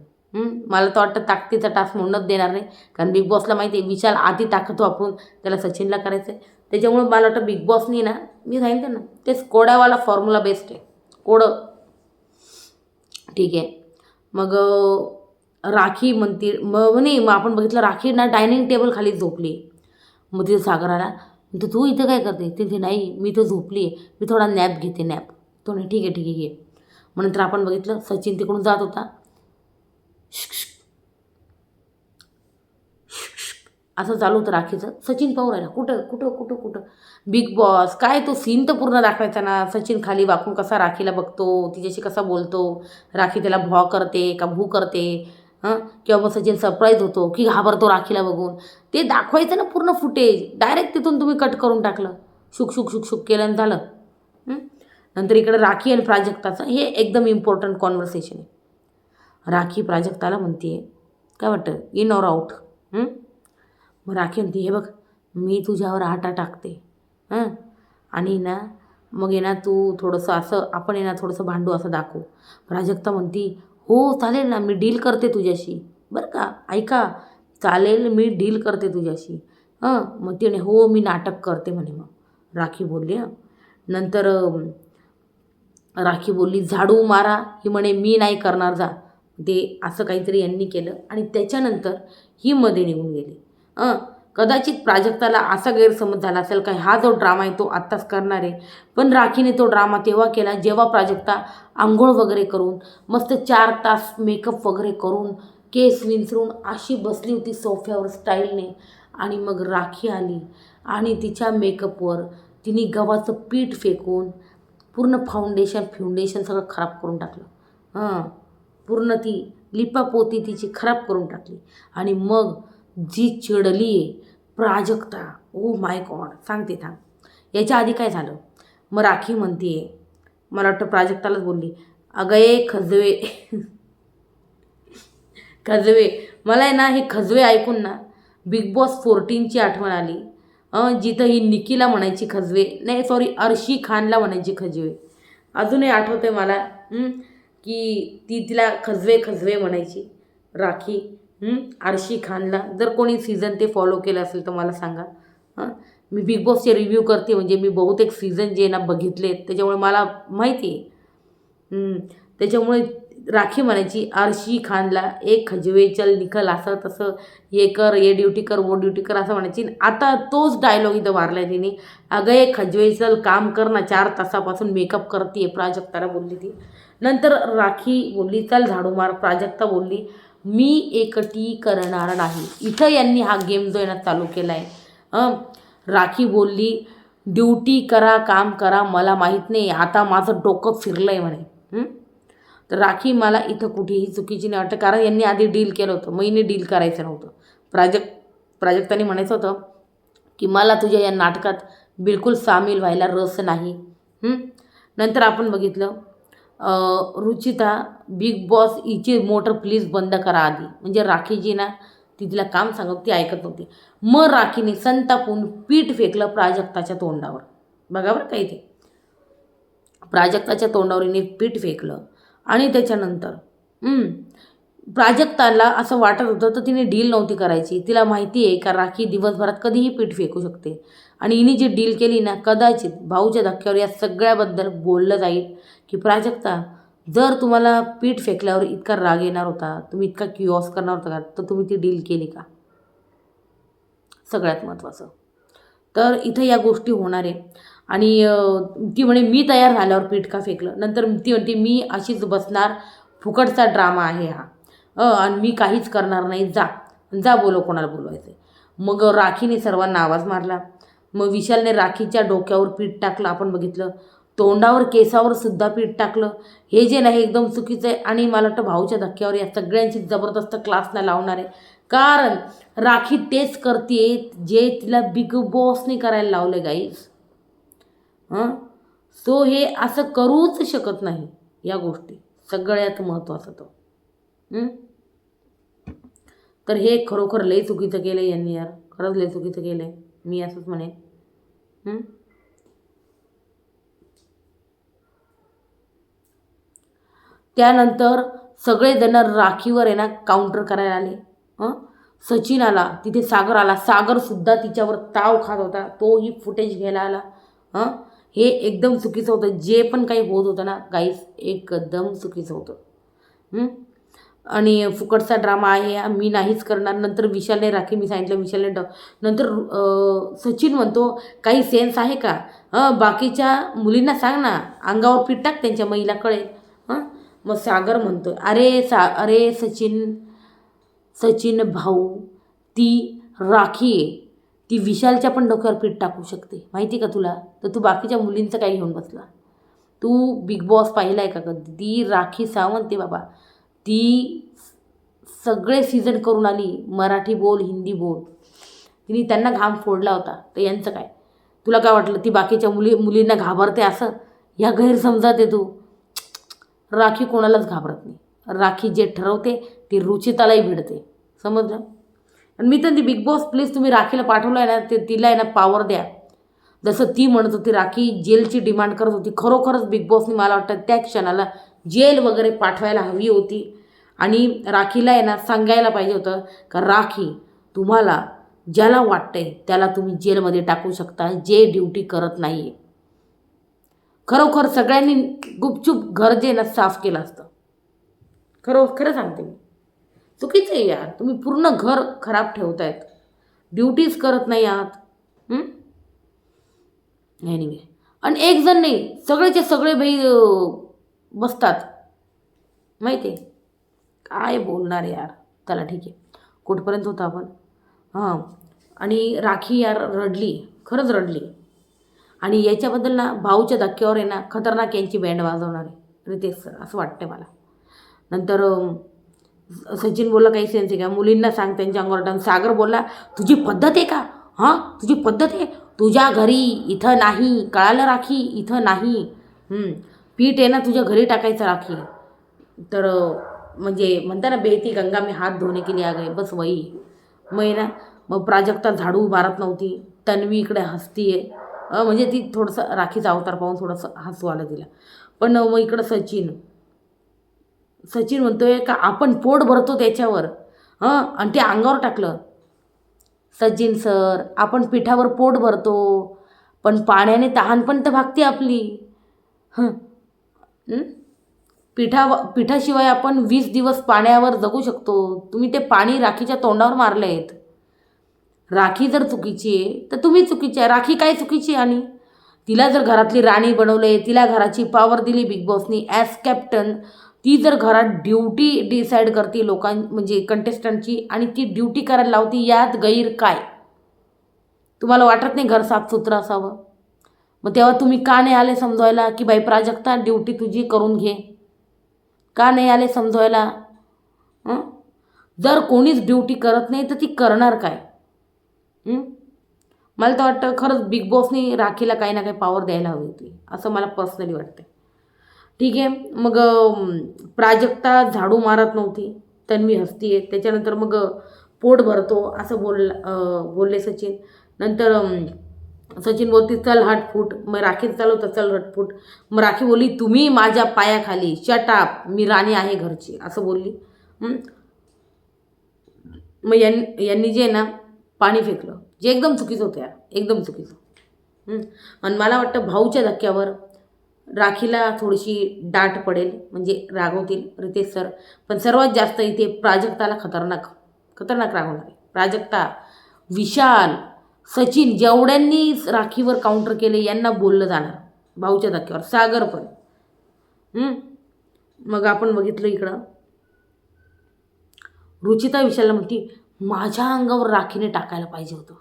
मला तर वाटतं ताकदीचा टास्क म्हणूनच देणार नाही, कारण बिग बॉसला माहिती आहे विशाल आधी ताकद वापरून त्याला सचिनला करायचं आहे. त्याच्यामुळे मला वाटतं बिग बॉसनी ना, मी सांगितलं ना, तेच कोड्यावाला फॉर्म्युला बेस्ट आहे, कोडं. ठीक आहे, मग राखी म्हणते मग आपण बघितलं राखी ना डायनिंग टेबल खाली झोपली. मग तिथे सागर आला, म्हणतो तू इथं काय करते, तिथे नाही मी इथं झोपली आहे, मी थोडा नॅप घेते, नॅप. तो नाही, ठीक आहे घे. मग नंतर आपण बघितलं सचिन तिकडून जात होता, असं चालू होतं राखीचं. सचिन पाहू राहिला, कुठं बिग बॉस काय, तो सीन तर पूर्ण दाखवायचा ना. सचिन खाली वाकून कसा राखीला बघतो, तिच्याशी कसा बोलतो, राखी त्याला भॉ करते का भू करते, किंवा मग सचिन सरप्राईज होतो की घाबरतो राखीला बघून, ते दाखवायचं ना पूर्ण फुटेज. डायरेक्ट तिथून तुम्ही कट करून टाकलं, शुक केलं आणि झालं. नंतर इकडे राखी आणि प्राजक्ताचं हे एकदम इम्पॉर्टंट कॉन्व्हर्सेशन आहे. राखी प्राजक्ताला म्हणते, काय वाटतं इन ऑर आउट. मग राखी म्हणते, हे बघ मी तुझ्यावर आटा टाकते आणि ना मग ये ना तू थोडंसं असं, आपण ये ना थोडंसं भांडू असं दाखवू. प्राजक्ता म्हणती, हो चालेल ना, मी डील करते तुझ्याशी, बरं का, ऐका, चालेल मी डील करते तुझ्याशी. मग तिने हो मी नाटक करते म्हणे. मग राखी बोलली. नंतर राखी बोलली, झाडू मारा, ही म्हणे मी नाही करणार, जा. ते असं काहीतरी यांनी केलं आणि त्याच्यानंतर ही मध्ये निघून गेली. कदाचित प्राजक्ताला असा गैरसमज झाला असेल का हा जो ड्रामा आहे तो आत्ताच करणार आहे, पण राखीने तो ड्रामा तेव्हा केला जेव्हा प्राजक्ता आंघोळ वगैरे करून मस्त 4 तास मेकअप वगैरे करून केस विंचरून अशी बसली होती सोफ्यावर स्टाईलने. आणि मग राखी आली आणि तिच्या मेकअपवर तिने गव्हाचं पीठ फेकून पूर्ण फाउंडेशन सगळं खराब करून टाकलं. पूर्ण ती लिपापोती तिची खराब करून टाकली. आणि मग जी चिडली आहे प्राजक्ता, ओ माय गॉड, सांगते थांब. याच्या आधी काय झालं, मग राखी म्हणते, मला वाटतं प्राजक्तालाच बोलली, अगं ए खजवे खजवे, मला आहे ना हे खजवे ऐकून ना बिग बॉस 14ची आठवण आली. जिथं ही निकीला म्हणायची खजवे, नाही सॉरी अर्शी खानला म्हणायची खजवे. अजूनही आठवते मला की तिला खजवे खजवे म्हणायची राखी अर्शी खानला. जर कोणी सीझन ते फॉलो केलं असेल तर मला सांगा. मी बिग बॉसचे रिव्ह्यू करते, म्हणजे मी बहुतेक सीझन जे ना बघितले त्याच्यामुळे मला माहिती आहे. त्याच्यामुळे राखी म्हणायची अर्शी खानला, एक खजवे चल निकल, असं तसं, ये कर, ये ड्युटी कर, वो ड्युटी कर, असं म्हणायची. आता तोच डायलॉग इथं मारला आहे तिने, अगं एक खजवे चल काम कर ना, 4 तासापासून मेकअप करते, प्राजक्ताला बोलली ती. नंतर राखी बोलली चल झाडू मार, प्राजक्ता बोलली मी एकटी करणार नाही. इथं यांनी हा गेम जो आहे ना चालू केला आहे. राखी बोलली ड्युटी करा, काम करा, मला माहीत नाही, आता माझं डोकं फिरलं आहे म्हणे. तर राखी मला इथं कुठेही चुकीची नाही वाटतं, कारण यांनी आधी डील केलं होतं, मग हिने डील करायचं नव्हतं. प्राजक्ताने म्हणायचं होतं की मला तुझ्या या नाटकात बिलकुल सामील व्हायला रस नाही. नंतर आपण बघितलं रुचिता, बिग बॉस हिची मोटर प्लीज बंद करा आधी, म्हणजे राखीजी ना ती तिला काम सांगत ती ऐकत नव्हती. मग राखीने संतापून पीठ फेकलं प्राजक्ताच्या तोंडावर. बघा बरं काही ते प्राजक्ताच्या तोंडावर हिने पीठ फेकलं. आणि त्याच्यानंतर प्राजक्ताला असं वाटत होतं तर तिने डील नव्हती करायची. तिला माहिती आहे का राखी दिवसभरात कधीही पीठ फेकू शकते. आणि हिने जी डील केली ना, कदाचित भाऊच्या धक्क्यावर या सगळ्याबद्दल बोललं जाईल की प्राजक्ता, जर तुम्हाला पीठ फेकल्यावर इतका राग येणार होता, तुम्ही इतका क्युओस करणार होता का, तर तुम्ही ती डील केली का. सगळ्यात महत्त्वाचं तर इथं या गोष्टी होणार आहे. आणि ती म्हणे मी तयार झाल्यावर पीठ का फेकलं. नंतर ती म्हणते मी अशीच बसणार, फुकटचा ड्रामा आहे हा, आणि मी काहीच करणार नाही, जा जा बोलव कोणाला बोलवायचं. मग राखीने सर्वांना आवाज मारला. मग विशालने राखीच्या डोक्यावर पीठ टाकलं, आपण बघितलं, तोंडावर केसावर सुद्धा पीठ टाकलं. हे जे नाही एकदम चुकीचं आहे. आणि मला वाटतं भाऊच्या धक्क्यावर या सगळ्यांची जबरदस्त क्लासला लावणार आहे, कारण राखी तेच करते जे तिला बिग बॉसने करायला लावलं गाईज. सो हे असं करूच शकत नाही या गोष्टी, सगळ्यात महत्त्वाचं तो. तर हे खरोखर लय चुकीचं केलं आहे यांनी यार, खरंच लय चुकीचं केलं आहे, मी असंच म्हणेन. त्यानंतर सगळेजण राखीवर आहे ना काउंटर करायला आले. सचिन आला, तिथे सागर आला, सागरसुद्धा तिच्यावर ताव खात होता, तोही फुटेज घ्यायला आला. हे एकदम चुकीचं होतं, जे पण काही होत होतं ना गाईस, एकदम चुकीचं होतं. आणि फुकटचा ड्रामा आहे, मी नाहीच करणार. नंतर विशालने राखी, मी सांगितलं विशालने नंतर सचिन म्हणतो काही सेन्स आहे का, बाकीच्या मुलींना सांग ना, अंगावर पीठ टाक त्यांच्या, महिला कळेल. मग सागर म्हणतो अरे सचिन भाऊ, ती राखी आहे, ती विशालच्या पण डोक्यावर पीठ टाकू शकते, माहिती का तुला, तर तू बाकीच्या मुलींचं काय घेऊन बसला. तू बिग बॉस पाहिला आहे का कधी. ती राखी सावंत आहे बाबा, ती सगळे सीझन करून आली, मराठी बोल हिंदी बोल, तिने त्यांना घाम फोडला होता. तर यांचं काय, तुला काय वाटलं ती बाकीच्या मुलींना घाबरते असं, ह्या गैरसमजात आहे तू. राखी कोणालाच घाबरत नाही. राखी जे ठरवते ती रुचितालाही भिडते, समजलं. आणि मी तर ती बिग बॉस प्लीज तुम्ही राखीला पाठवलं आहे ना, ते तिला आहे ना पावर द्या. जसं ती म्हणत होती राखी जेलची डिमांड करत होती, खरोखरच बिग बॉसनी मला वाटतं त्या क्षणाला जेल वगैरे पाठवायला हवी होती. आणि राखीला आहे ना सांगायला पाहिजे होतं का राखी, तुम्हाला ज्याला वाटतंय त्याला तुम्ही जेलमध्ये टाकू शकता, जे ड्युटी करत नाही आहे. खरोखर सगळ्यांनी गुपचूप घर जे ना साफ केलं असतं. खरं सांगते मी, चुकीचं आहे यार, तुम्ही पूर्ण घर खराब ठेवतायत. ड्युटीज करत नाही आहात. एनिवे, आणि एक जण नाही, सगळेचे सगळे बाई बसतात माहिती आहे. काय बोलणार यार. चला ठीक आहे, कुठपर्यंत होतं आपण. हां, आणि राखी यार रडली, खरंच रडली. आणि याच्याबद्दल ना भाऊच्या धक्क्यावर आहे ना खतरनाक यांची बँड वाजवणार आहे रितेश सर, असं वाटतं मला. नंतर सचिन बोलला काही सेन्स आहे का, मुलींना सांग त्यांच्या अंगावर टांग. सागर बोलला तुझी पद्धत आहे का, हां तुझी पद्धत आहे, तुझ्या घरी इथं नाही, कळालं राखी, इथं नाही. पीठ आहे ना तुझ्या घरी टाकायचं राखी. तर म्हणजे म्हणता ना बेहती गंगा में हात धोने के लिए आ गए, बस वही. मग ना मग प्राजक्ता झाडू मारत नव्हती, तन्वी इकडे हसतीये. म्हणजे ती थोडंसं राखीचा अवतार पाहून थोडंसं हसू आलं तिला. पण मग इकडं सचिन म्हणतोय का आपण पोट भरतो त्याच्यावर, आणि ते अंगावर टाकलं. सचिन सर, आपण पिठावर पोट भरतो, पण पाण्याने तहान पण तर भागते आपली. पिठाशिवाय आपण 20 दिवस पाण्यावर जगू शकतो. तुम्ही ते पाणी राखीच्या तोंडावर मारले आहेत. राखी जर चुकीची आहे तर तुम्ही चुकीची आहे. राखी काय चुकीची आहे? आणि तिला जर घरातली राणी बनवले, तिला घराची पॉवर दिली बिग बॉसनी ॲज कॅप्टन, ती जर घरात ड्युटी डिसाईड करते म्हणजे कंटेस्टंटची, आणि ती ड्युटी करायला लावती, यात गैर काय? तुम्हाला वाटत नाही घर साफसुथरं असावं? मग तेव्हा तुम्ही का नाही आले समजवायला की बाई प्राजक्ता ड्युटी तुझी करून घे? का नाही आले समजवायला? जर कोणीच ड्युटी करत नाही तर ती करणार काय? मला तर वाटतं खरंच बिग बॉसनी राखीला काही ना काही पॉवर द्यायला हवी होती, असं मला पर्सनली वाटते. ठीक आहे, मग प्राजक्ता झाडू मारत नव्हती, तन्वी हसती आहे. त्याच्यानंतर मग पोट भरतो असं बोलले सचिन. नंतर सचिन बोलते चल हटफूट, मग राखी चालवतं चल हटफूट. मग राखी बोलली तुम्ही माझ्या पायाखाली, शटाप, मी राणी आहे घरची, असं बोलली. मग यांनी जे ना पाणी फेकलं, जे एकदम चुकीचं होतं यार, एकदम चुकीचं. आणि मला वाटतं भाऊच्या धक्क्यावर राखीला थोडीशी डाट पडेल, म्हणजे रागवतील रितेश सर. पण सर्वात जास्त इथे प्राजक्ताला खतरनाक रागवणार आहे. प्राजक्ता, विशाल, सचिन, जेवढ्यांनी राखीवर काउंटर केले यांना बोललं जाणार भाऊच्या धक्क्यावर. सागर पण. मग आपण बघितलं इकडं रुचिता विशालला म्हणती माझ्या अंगावर राखीने टाकायला पाहिजे होतं,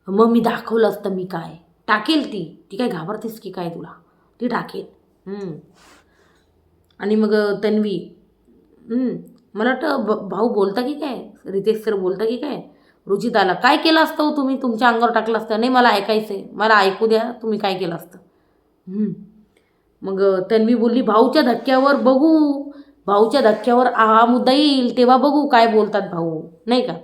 मग मी दाखवलं असतं मी काय. टाकेल ती काय घाबरतेस की काय तुला? ती टाकेल. आणि मग तन्वी, मला वाटतं भाऊ बोलता की काय, रितेश सर बोलता की काय रुचिताला, काय केलं असतं हो तुम्ही? तुमच्या अंगावर टाकलं असतं? नाही, मला ऐकायचं आहे, मला ऐकू द्या तुम्ही काय केलं असतं. मग तन्वी बोलली भाऊच्या धक्क्यावर बघू, भाऊच्या धक्क्यावर हा मुद्दा येईल तेव्हा बघू काय बोलतात भाऊ, नाही का?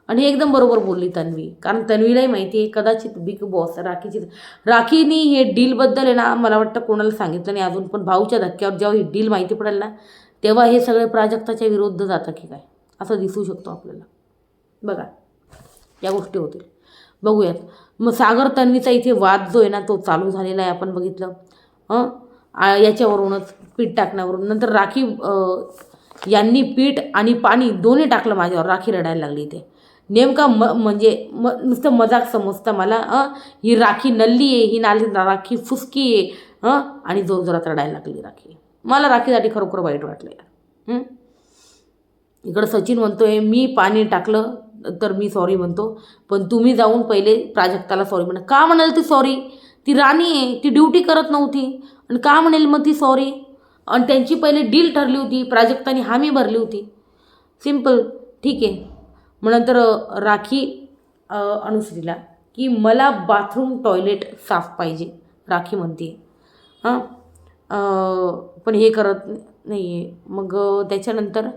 आणि एकदम बरोबर बोलली तन्वी, कारण तन्वीलाही माहिती आहे कदाचित बिग बॉस राखीनी हे डीलबद्दल आहे ना, मला वाटतं कोणाला सांगितलं नाही अजून. पण भाऊच्या धक्क्यावर जेव्हा ही डील माहिती पडेल ना, तेव्हा हे सगळे प्राजक्ताच्या विरुद्ध जातं की काय, असं दिसू शकतो आपल्याला. बघा या गोष्टी होतील, बघूयात. मग सागर तन्वीचा इथे वाद जो आहे ना तो चालू झालेला आहे, आपण बघितलं. याच्यावरूनच पीठ टाकण्यावरून. नंतर राखी यांनी पीठ आणि पाणी दोन्ही टाकलं माझ्यावर. राखी रडायला लागली इथे. नेमका म्हणजे नुसतं मजाक समजतं मला. ही राखी नल्ली आहे, ही राखी फुसकी आहे, आणि जोरजोरात रडायला लागली राखी. मला राखीसाठी खरोखर वाईट वाटलं यार. इकडं सचिन म्हणतोय मी पाणी टाकलं तर मी सॉरी म्हणतो, पण तुम्ही जाऊन पहिले प्राजक्ताला सॉरी म्हणा. का म्हणाल ती सॉरी? ती राणी आहे, ती ड्युटी करत नव्हती, आणि का म्हणेल मग ती सॉरी? आणि त्यांची पहिले डील ठरली होती, प्राजक्ताने हामी भरली होती, सिम्पल. ठीक आहे. मग नंतर राखी अनुश्रीला की मला बाथरूम टॉयलेट साफ पाहिजे, राखी म्हणते. पण हे करत नाही आहे. मग त्याच्यानंतर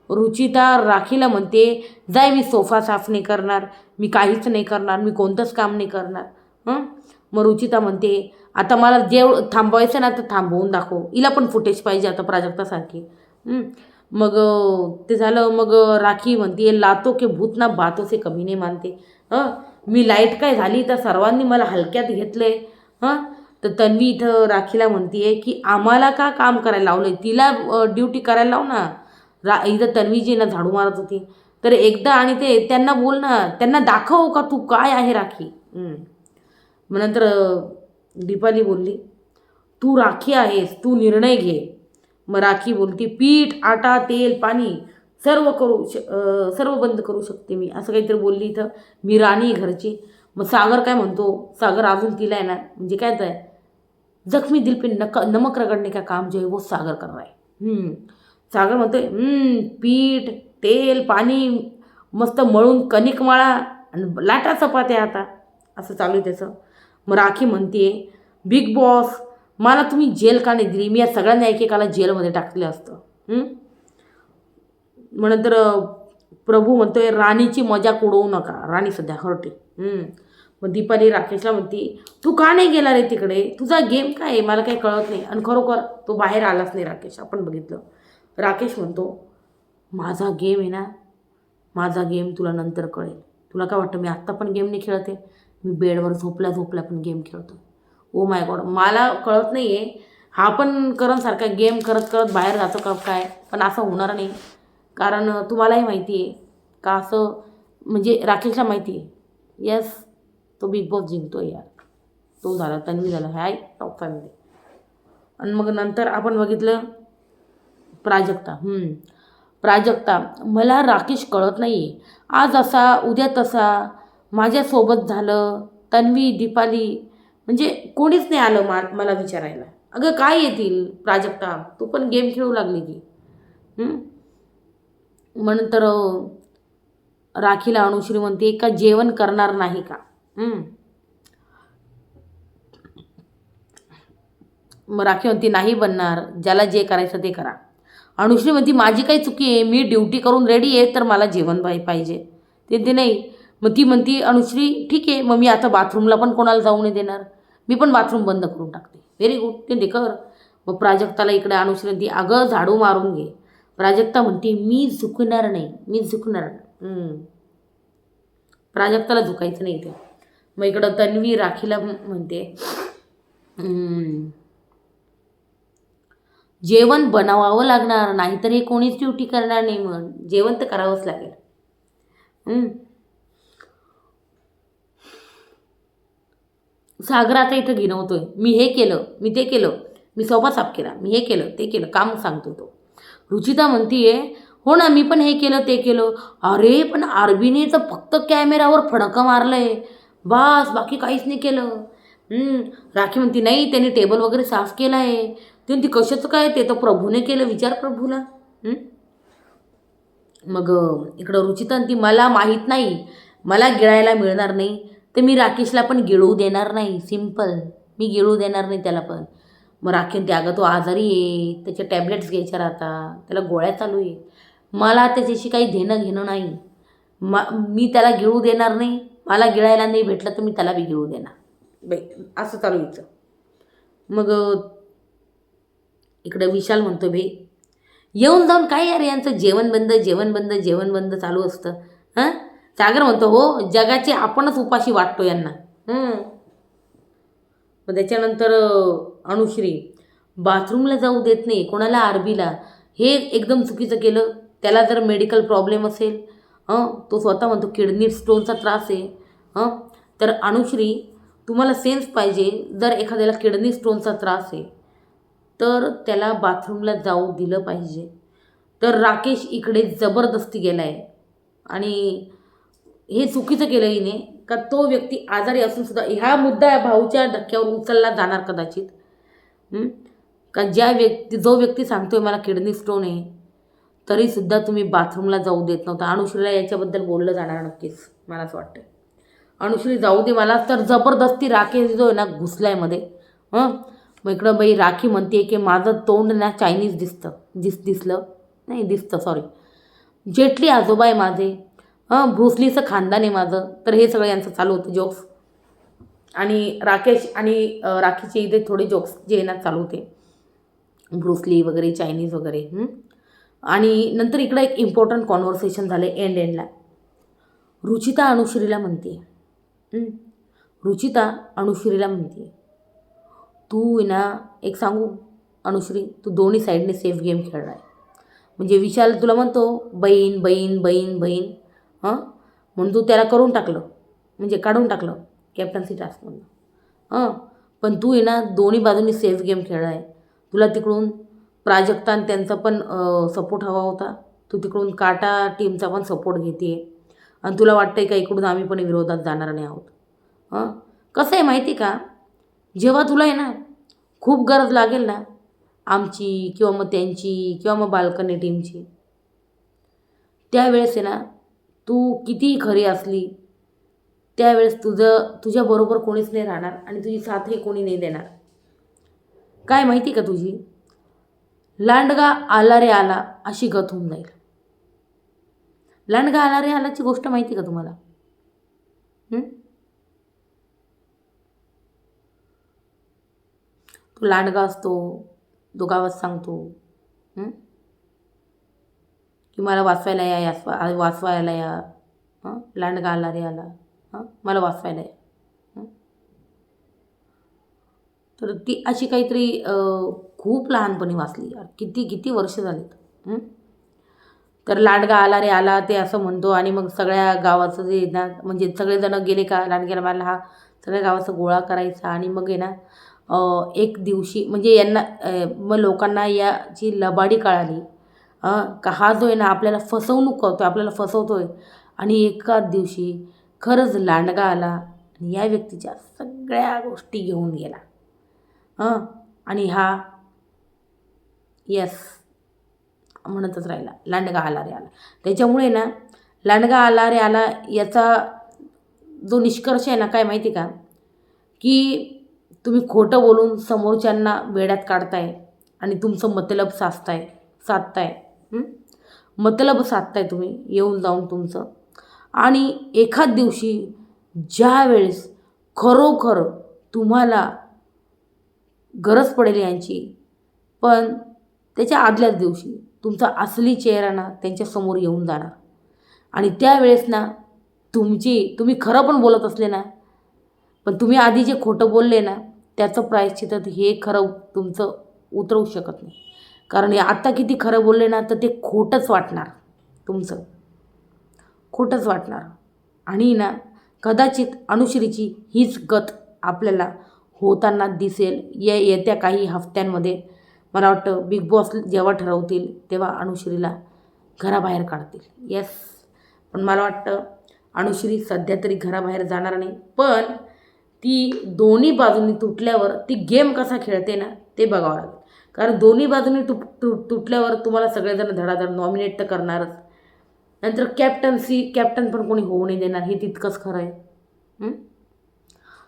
रुचिता राखीला म्हणते जाय, मी सोफा साफ नाही करणार, मी काहीच नाही करणार, मी कोणतंच काम नाही करणार. मग रुचिता म्हणते आता मला थांबवायचं ना तर थांबवून दाखव. हिला पण फुटेज पाहिजे आता प्राजक्तासारखी. मग ते झालं. मग राखी म्हणते लातो के भूत ना बातों से कमी नाही मानते. मी लाईट काय झाली तर सर्वांनी मला हलक्यात घेतलंय. तर तन्वी इथं राखीला म्हणते की आम्हाला का काम करायला लावलंय, तिला ड्युटी करायला लाव ना. इथं तन्वी जी ना झाडू मारत होती, तर एकदा आणि ते त्यांना बोल ना, त्यांना दाखव का तू काय आहे राखी. मग नंतर दीपाली बोलली, तू राखी आहेस, तू निर्णय घे. मग राखी बोलती, पीठ, आटा, तेल, पाणी सर्व बंद करू शकते मी, असं काहीतरी बोलली. इथं मी राणी घरची. मग सागर काय म्हणतो, सागर अजून तिला आहे ना, म्हणजे काय तर जख्मी दिल पे नमक रगड़ने का काम जो है वो सागर कर रहा है. सागर म्हणतोय, पीठ, तेल, पाणी मस्त मळून कणिक मळा आणि लाटा चपात्या आता, असं चालू आहे त्याचं. मग राखी म्हणते, बिग बॉस मला तुम्ही जेल का नाही दिली, मी या सगळ्यांना एकेकाला जेलमध्ये टाकलं असतं. मग नंतर प्रभू म्हणतोय, राणीची मजाक उडवू नका, राणी सध्या हर्ट आहे. मग दीपाली राकेशला म्हणते, तू का नाही गेला रे तिकडे, तुझा गेम काय आहे मला काही कळत नाही. आणि खरोखर तो बाहेर आलाच नाही राकेश, आपण बघितलं. राकेश म्हणतो, माझा गेम आहे ना, माझा गेम तुला नंतर कळेल. तुला काय वाटतं मी आत्ता पण गेम नाही खेळते, मी बेडवर झोपल्या पण गेम खेळतो. ओ माय गॉड, मला कळत नाही आहे हा पण करणसारखा गेम करत करत बाहेर जातो का काय, पण असं होणार नाही. कारण तुम्हालाही माहिती आहे का, असं म्हणजे राकेशला माहिती आहे, येस तो बिग बॉस जिंकतो यार. तो झाला, तन्वी झाला, हाय टॉप 5 मध्ये. आणि मग नंतर आपण बघितलं प्राजक्ता, मला राकेश कळत नाही, आज असा उद्या तसा, माझ्यासोबत झालं. तन्वी, दीपाली म्हणजे कोणीच नाही आलं मला विचारायला. अगं काय येतील प्राजक्ता, तू पण गेम खेळू लागली की. मग नंतर राखीला अनुश्री म्हणते, का जेवण करणार नाही का. मग राखी म्हणते, नाही बनणार, ज्याला जे करायचं ते करा. अनुश्री म्हणते, माझी काही चुकी आहे, मी ड्युटी करून रेडी आहे, तर मला जेवण पाहिजे. ते नाही. मग ती म्हणती, अनुश्री ठीक आहे, मग मी आता बाथरूमला पण कोणाला जाऊ नाही देणार, मी पण बाथरूम बंद करून टाकते. व्हेरी गुड, ते कर. मग प्राजक्ताला इकडे अनुश्री म्हणते, अगं झाडू मारून घे. प्राजक्ता म्हणते, मी झुकणार नाही. प्राजक्ताला झुकायचं नाही ते. मग इकडं तन्वी राखीला म्हणते, जेवण बनवावं लागणार, नाहीतर हे कोणीच ड्युटी करणार नाही, मग जेवण तर करावंच लागेल. सागर आता इथं गिनवतोय, मी हे केलं, मी ते केलं, मी सोफा साफ केला, मी हे केलं ते केलं, काम सांगतो तो. रुचिता म्हणतीये, हो ना मी पण हे केलं ते केलं. अरे पण आरबीने तर फक्त कॅमेरावर फडकं मारलंय, बस बाकी काहीच नाही केलं. राखी म्हणती, नाही त्यांनी टेबल वगैरे साफ केला आहे. ती म्हणती, कशाचं काय, ते तर प्रभूने केलं, विचार प्रभूला. मग इकडं रुचिता म्हणती, मला माहीत नाही, मला गिळायला मिळणार नाही तर मी राकेशला पण गिळू देणार नाही. सिम्पल, मी गिळू देणार नाही त्याला पण. मग राखी म्हणते, अगं तो आजारी आहे, त्याचे टॅबलेट्स घ्यायच्या राहतात, त्याला गोळ्या चालू आहे, मला त्याच्याशी काही देणं घेणं नाही. मी त्याला गिळू देणार नाही, मला गिळायला नाही भेटलं तर मी त्याला बी गिळू देणार बाई, असं चालू व्हायचं. मग इकडे विशाल म्हणतो, भाई येऊन जाऊन काय यार यांचं जेवण बंद चालू असतं. सागर म्हणतो, हो जगाचे आपणच उपाशी वाटतो यांना. मग त्याच्यानंतर अनुश्री, बाथरूमला जाऊ देत नाही कोणाला, आरबीला, हे एकदम चुकीचं केलं. त्याला जर मेडिकल प्रॉब्लेम असेल, तो स्वतः म्हणतो किडनी स्टोनचा त्रास आहे, तर अनुश्री तुम्हाला सेन्स पाहिजे, जर एखाद्याला किडनी स्टोनचा त्रास आहे तर त्याला बाथरूमला जाऊ दिलं पाहिजे. तर राकेश इकडे जबरदस्ती गेला आहे आणि हे चुकीचं केलं हिने, का तो व्यक्ती आजारी असूनसुद्धा ह्या मुद्दा भाऊच्या धक्क्यावर उचलला जाणार कदाचित. का जो व्यक्ती सांगतोय मला किडनी स्टोन आहे, तरीसुद्धा तुम्ही बाथरूमला जाऊ देत नव्हता. अनुश्रीला याच्याबद्दल बोललं जाणार नक्कीच, मला असं वाटतं. अनुश्री जाऊ दे मला, तर जबरदस्ती राकेश जो आहे ना घुसलाय मध्ये. मग इकडं बाई राखी म्हणते की माझं तोंड ना चायनीज दिसतं सॉरी, जेटली आजोबा आहे माझे, ब्रुसलीचं खानदान आहे माझं. तर हे सगळं यांचं चालू होतं जोक्स. आणि राकेश आणि राखीचे इथे थोडे जोक्स जे आहे ना चालू होते, ब्रुसली वगैरे, चायनीज वगैरे. आणि नंतर इकडं एक इम्पॉर्टंट कॉन्व्हर्सेशन झालं एंडला. रुचिता अनुश्रीला म्हणते, तू ना एक सांगू अनुश्री, तू दोन्ही साईडने सेफ गेम खेळला आहे. म्हणजे विशाल तुला म्हणतो बहीण बहीण बहीण बहीण, हां, म्हणून तू त्याला करून टाकलं, म्हणजे काढून टाकलं कॅप्टन्सी टास्कमधून. हां, पण तू आहे ना दोन्ही बाजूंनी सेफ गेम खेळला आहे. तुला तिकडून प्राजक्ता आणि त्यांचा पण सपोर्ट हवा होता. तू तिकडून काटा टीमचा पण सपोर्ट घेते आहे आणि तुला वाटतं आहे का इकडून आम्ही पण विरोधात जाणार नाही आहोत. हां, कसं आहे माहिती का, जेव्हा तुला आहे ना खूप गरज लागेल ना आमची किंवा मग त्यांची किंवा मग बाल्कनी टीमची, त्यावेळेस आहे ना तू कितीही खरी असली त्यावेळेस तुझ्याबरोबर कोणीच नाही राहणार आणि तुझी साथही कोणी नाही देणार. काय माहिती का तुझी, लांडगा आला रे आला अशी गत होऊन जाईल. लांडगा आला रे आलाची गोष्ट माहिती का तुम्हाला? तो लांडगा असतो, तो गावात सांगतो की मला वाचवायला या वाचवायला या. लांडगा आला रे आला, मला वाचवायला या. तर ती अशी काहीतरी खूप लहानपणी वाचली यार, किती किती वर्ष झालीत. तर लांडगा आला रे आला ते असं म्हणतो आणि मग सगळ्या गावाचं जे ना म्हणजे सगळेजण गेले का लांडग्याला मारला, हा सगळ्या गावाचा गोळा करायचा आणि मग आहे ना एक दिवशी म्हणजे यांना मग लोकांना याची लबाडी कळाली का हा जो आहे ना आपल्याला फसवणूक करतो, आपल्याला फसवतो आहे. आणि एकाच दिवशी खरंच लांडगा आला आणि या व्यक्तीच्या सगळ्या गोष्टी घेऊन गेला. आणि हा येस म्हणतच राहिला, लांडगा आला रे आला. त्याच्यामुळे ना लांडगा आला रे आला याचा जो निष्कर्ष आहे ना काय माहिती का, की तुम्ही खोटं बोलून समोरच्यांना वेड्यात काढताय आणि तुमचं मतलब साधताय मतलब साधताय तुम्ही येऊन जाऊन तुमचं. आणि एखाद दिवशी ज्या वेळेस खरोखर तुम्हाला गरज पडेल यांची, पण त्याच्या आदल्याच दिवशी तुमचा असली चेहरा ना त्यांच्यासमोर येऊन जाणार आणि त्यावेळेस ना तुम्ही खरं पण बोलत असले ना, पण तुम्ही आधी जे खोटं बोलले ना त्याचं प्रायश्चित्त हे खरं तुमचं उतरवू शकत नाही. कारण आता किती खरं बोलले ना तर ते खोटंच वाटणार, तुमचं खोटंच वाटणार. आणि ना कदाचित अनुश्रीची हीच गत आपल्याला होताना दिसेल येत्या काही हफ्त्यांमध्ये. मला वाटतं बिग बॉस जेव्हा ठरवतील तेव्हा अनुश्रीला घराबाहेर काढतील. येस, पण मला वाटतं अनुश्री सध्या तरी घराबाहेर जाणार नाही, पण ती दोन्ही बाजूंनी तुटल्यावर ती गेम कसा खेळते ना ते बघावं लागेल. कारण दोन्ही बाजूंनी तुटल्यावर तुम्हाला सगळेजण धडाधड नॉमिनेट तर करणारच, नंतर कॅप्टन पण कोणी होऊ नाही देणार, हे तितकंच खरं आहे.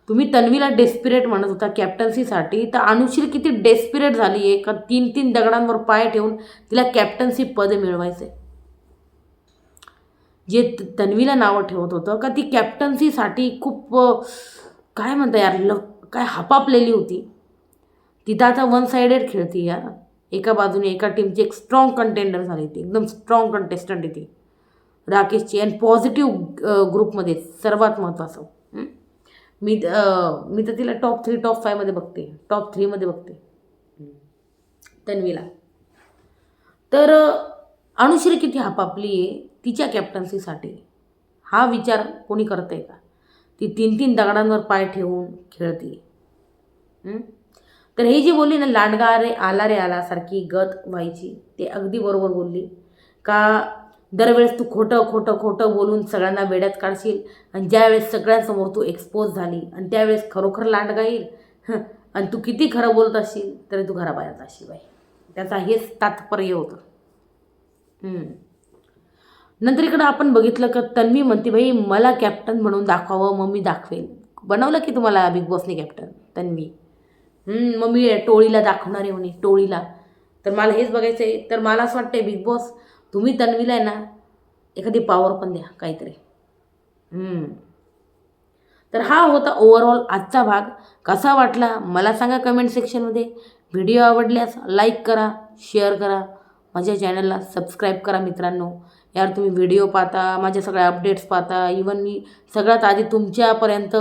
तुम्ही तन्वीला डेस्पिरेट म्हणत होता कॅप्टन्सीसाठी, तर अनुश्री किती डेस्पिरेट झाली आहे का 3-3 दगडांवर पाय ठेवून तिला कॅप्टन्सी पद मिळवायचं आहे. जे तन्वीला नावं ठेवत होतं का ती कॅप्टन्सीसाठी खूप काय म्हणता यार काय हपापलेली होती, तिथं आता वन साइडेड खेळती यार. एका बाजूने एका टीमची एक स्ट्रॉंग कंटेंडर झाली, ती एकदम स्ट्रॉंग कंटेस्टंट आहे ती राकेशची, आणि पॉझिटिव्ह ग्रुपमध्ये सर्वात महत्त्वाचं. मी तर तिला टॉप 3 टॉप 5 मध्ये बघते, टॉप 3 मध्ये बघते तन्वीला. तर अनुश्री किती हपापली आहे तिच्या कॅप्टन्सीसाठी, हा विचार कोणी करत आहे का? ती 3-3 दगडांवर पाय ठेवून खेळते. तर हे जी बोलली ना लांडगा आला रे आला सारखी गत व्हायची, ते अगदी बरोबर बोलली. का दरवेळेस तू खोटं बोलून सगळ्यांना वेड्यात काढशील आणि ज्यावेळेस सगळ्यांसमोर तू एक्सपोज झाली आणि त्यावेळेस खरोखर लांडगा येईल आणि तू किती खरं बोलत असशील तरी तू घराबाहेर जाशील बाई. त्याचा हेच तात्पर्य होतं. नंतर इकडं आपण बघितलं का तन्वी म्हणते बाई मला कॅप्टन म्हणून दाखवावं, मग मी दाखवेल. बनवलं की तुम्हाला बिग बॉसने कॅप्टन तन्वी. मग मी टोळीला दाखवणार आहे म्हणे, टोळीला. तर मला हेच बघायचं आहे. तर मला असं वाटतं बिग बॉस तुम्ही तन्वीला आहे ना एखादी पॉवर पण द्या काहीतरी. तर हा होता ओव्हरऑल आजचा भाग. कसा वाटला मला सांगा कमेंट सेक्शनमध्ये. व्हिडिओ आवडल्यास लाईक करा, शेअर करा, माझ्या चॅनलला सबस्क्राईब करा मित्रांनो. यार तुम्ही व्हिडिओ पाहता, माझ्या सगळ्या अपडेट्स पाहता, इवन मी सगळ्यात आधी तुमच्यापर्यंत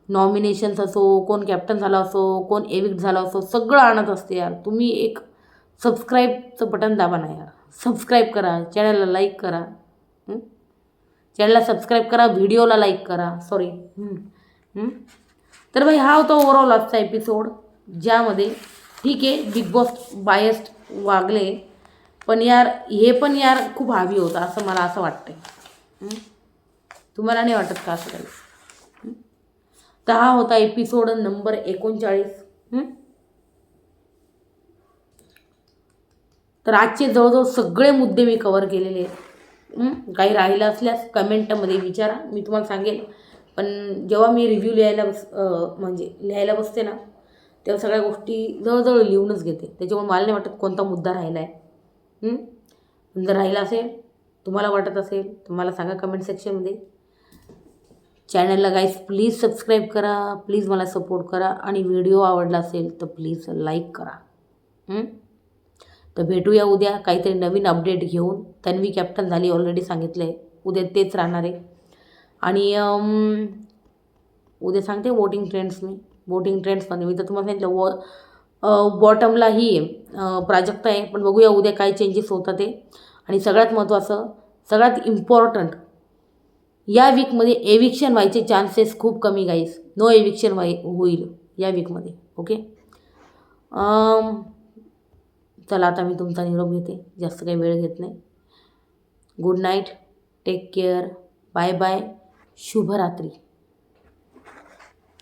नॉमिनेशन्स असो, कोण कॅप्टन झाला असो, कोण एविक्ट झाला असो, सगळं आणत असते यार. तुम्ही एक सबस्क्राईबचं बटन दाबा ना यार. सबस्क्राईब करा, चॅनलला लाईक करा, चॅनलला सबस्क्राईब करा, व्हिडिओला लाईक करा. सॉरी. तर भाई हा होता ओव्हरऑल आजचा एपिसोड, ज्यामध्ये ठीक आहे बिग बॉस बायस्ड वागले, पण यार हे पण यार खूप हावी होतं असं मला असं वाटतंय. तुम्हाला नाही वाटत का असं काही? तर हा होता एपिसोड नंबर 39. तर आजचे जवळजवळ सगळे मुद्दे मी कव्हर केलेले आहेत. काही राहिलं असल्यास कमेंटमध्ये विचारा, मी तुम्हाला सांगेल. पण जेव्हा मी रिव्ह्यू लिहायला बसते ना, तेव्हा सगळ्या गोष्टी जवळजवळ लिहूनच घेते. त्याच्यामुळे मला नाही वाटत कोणता मुद्दा राहिला आहे. जर राहिला असेल, तुम्हाला वाटत असेल तर मला सांगा कमेंट सेक्शनमध्ये. चॅनलला गाईज प्लीज सबस्क्राईब करा, प्लीज मला सपोर्ट करा, आणि व्हिडिओ आवडला असेल तर प्लीज लाईक करा. तर भेटूया उद्या काहीतरी नवीन अपडेट घेऊन. तन्वी कॅप्टन झाली ऑलरेडी सांगितलं आहे, उद्या तेच राहणार आहे. आणि उद्या सांगते वोटिंग ट्रेंड्समध्ये मी तर तुम्हाला सांगितलं बॉटमलाही प्राजक्ता आहे, पण बघूया उद्या काय चेंजेस होतात ते. आणि सगळ्यात महत्त्वाचं, सगळ्यात इम्पॉर्टंट, या वीकमध्ये एविक्शन व्हायचे चान्सेस खूप कमी गाईस. नो एविक्शन होईल या वीकमध्ये. ओके. चला आता मी तुमचा निरोप घेते, जास्त काही वेळ घेत नाही. Good night, take care, bye bye, शुभरात्री.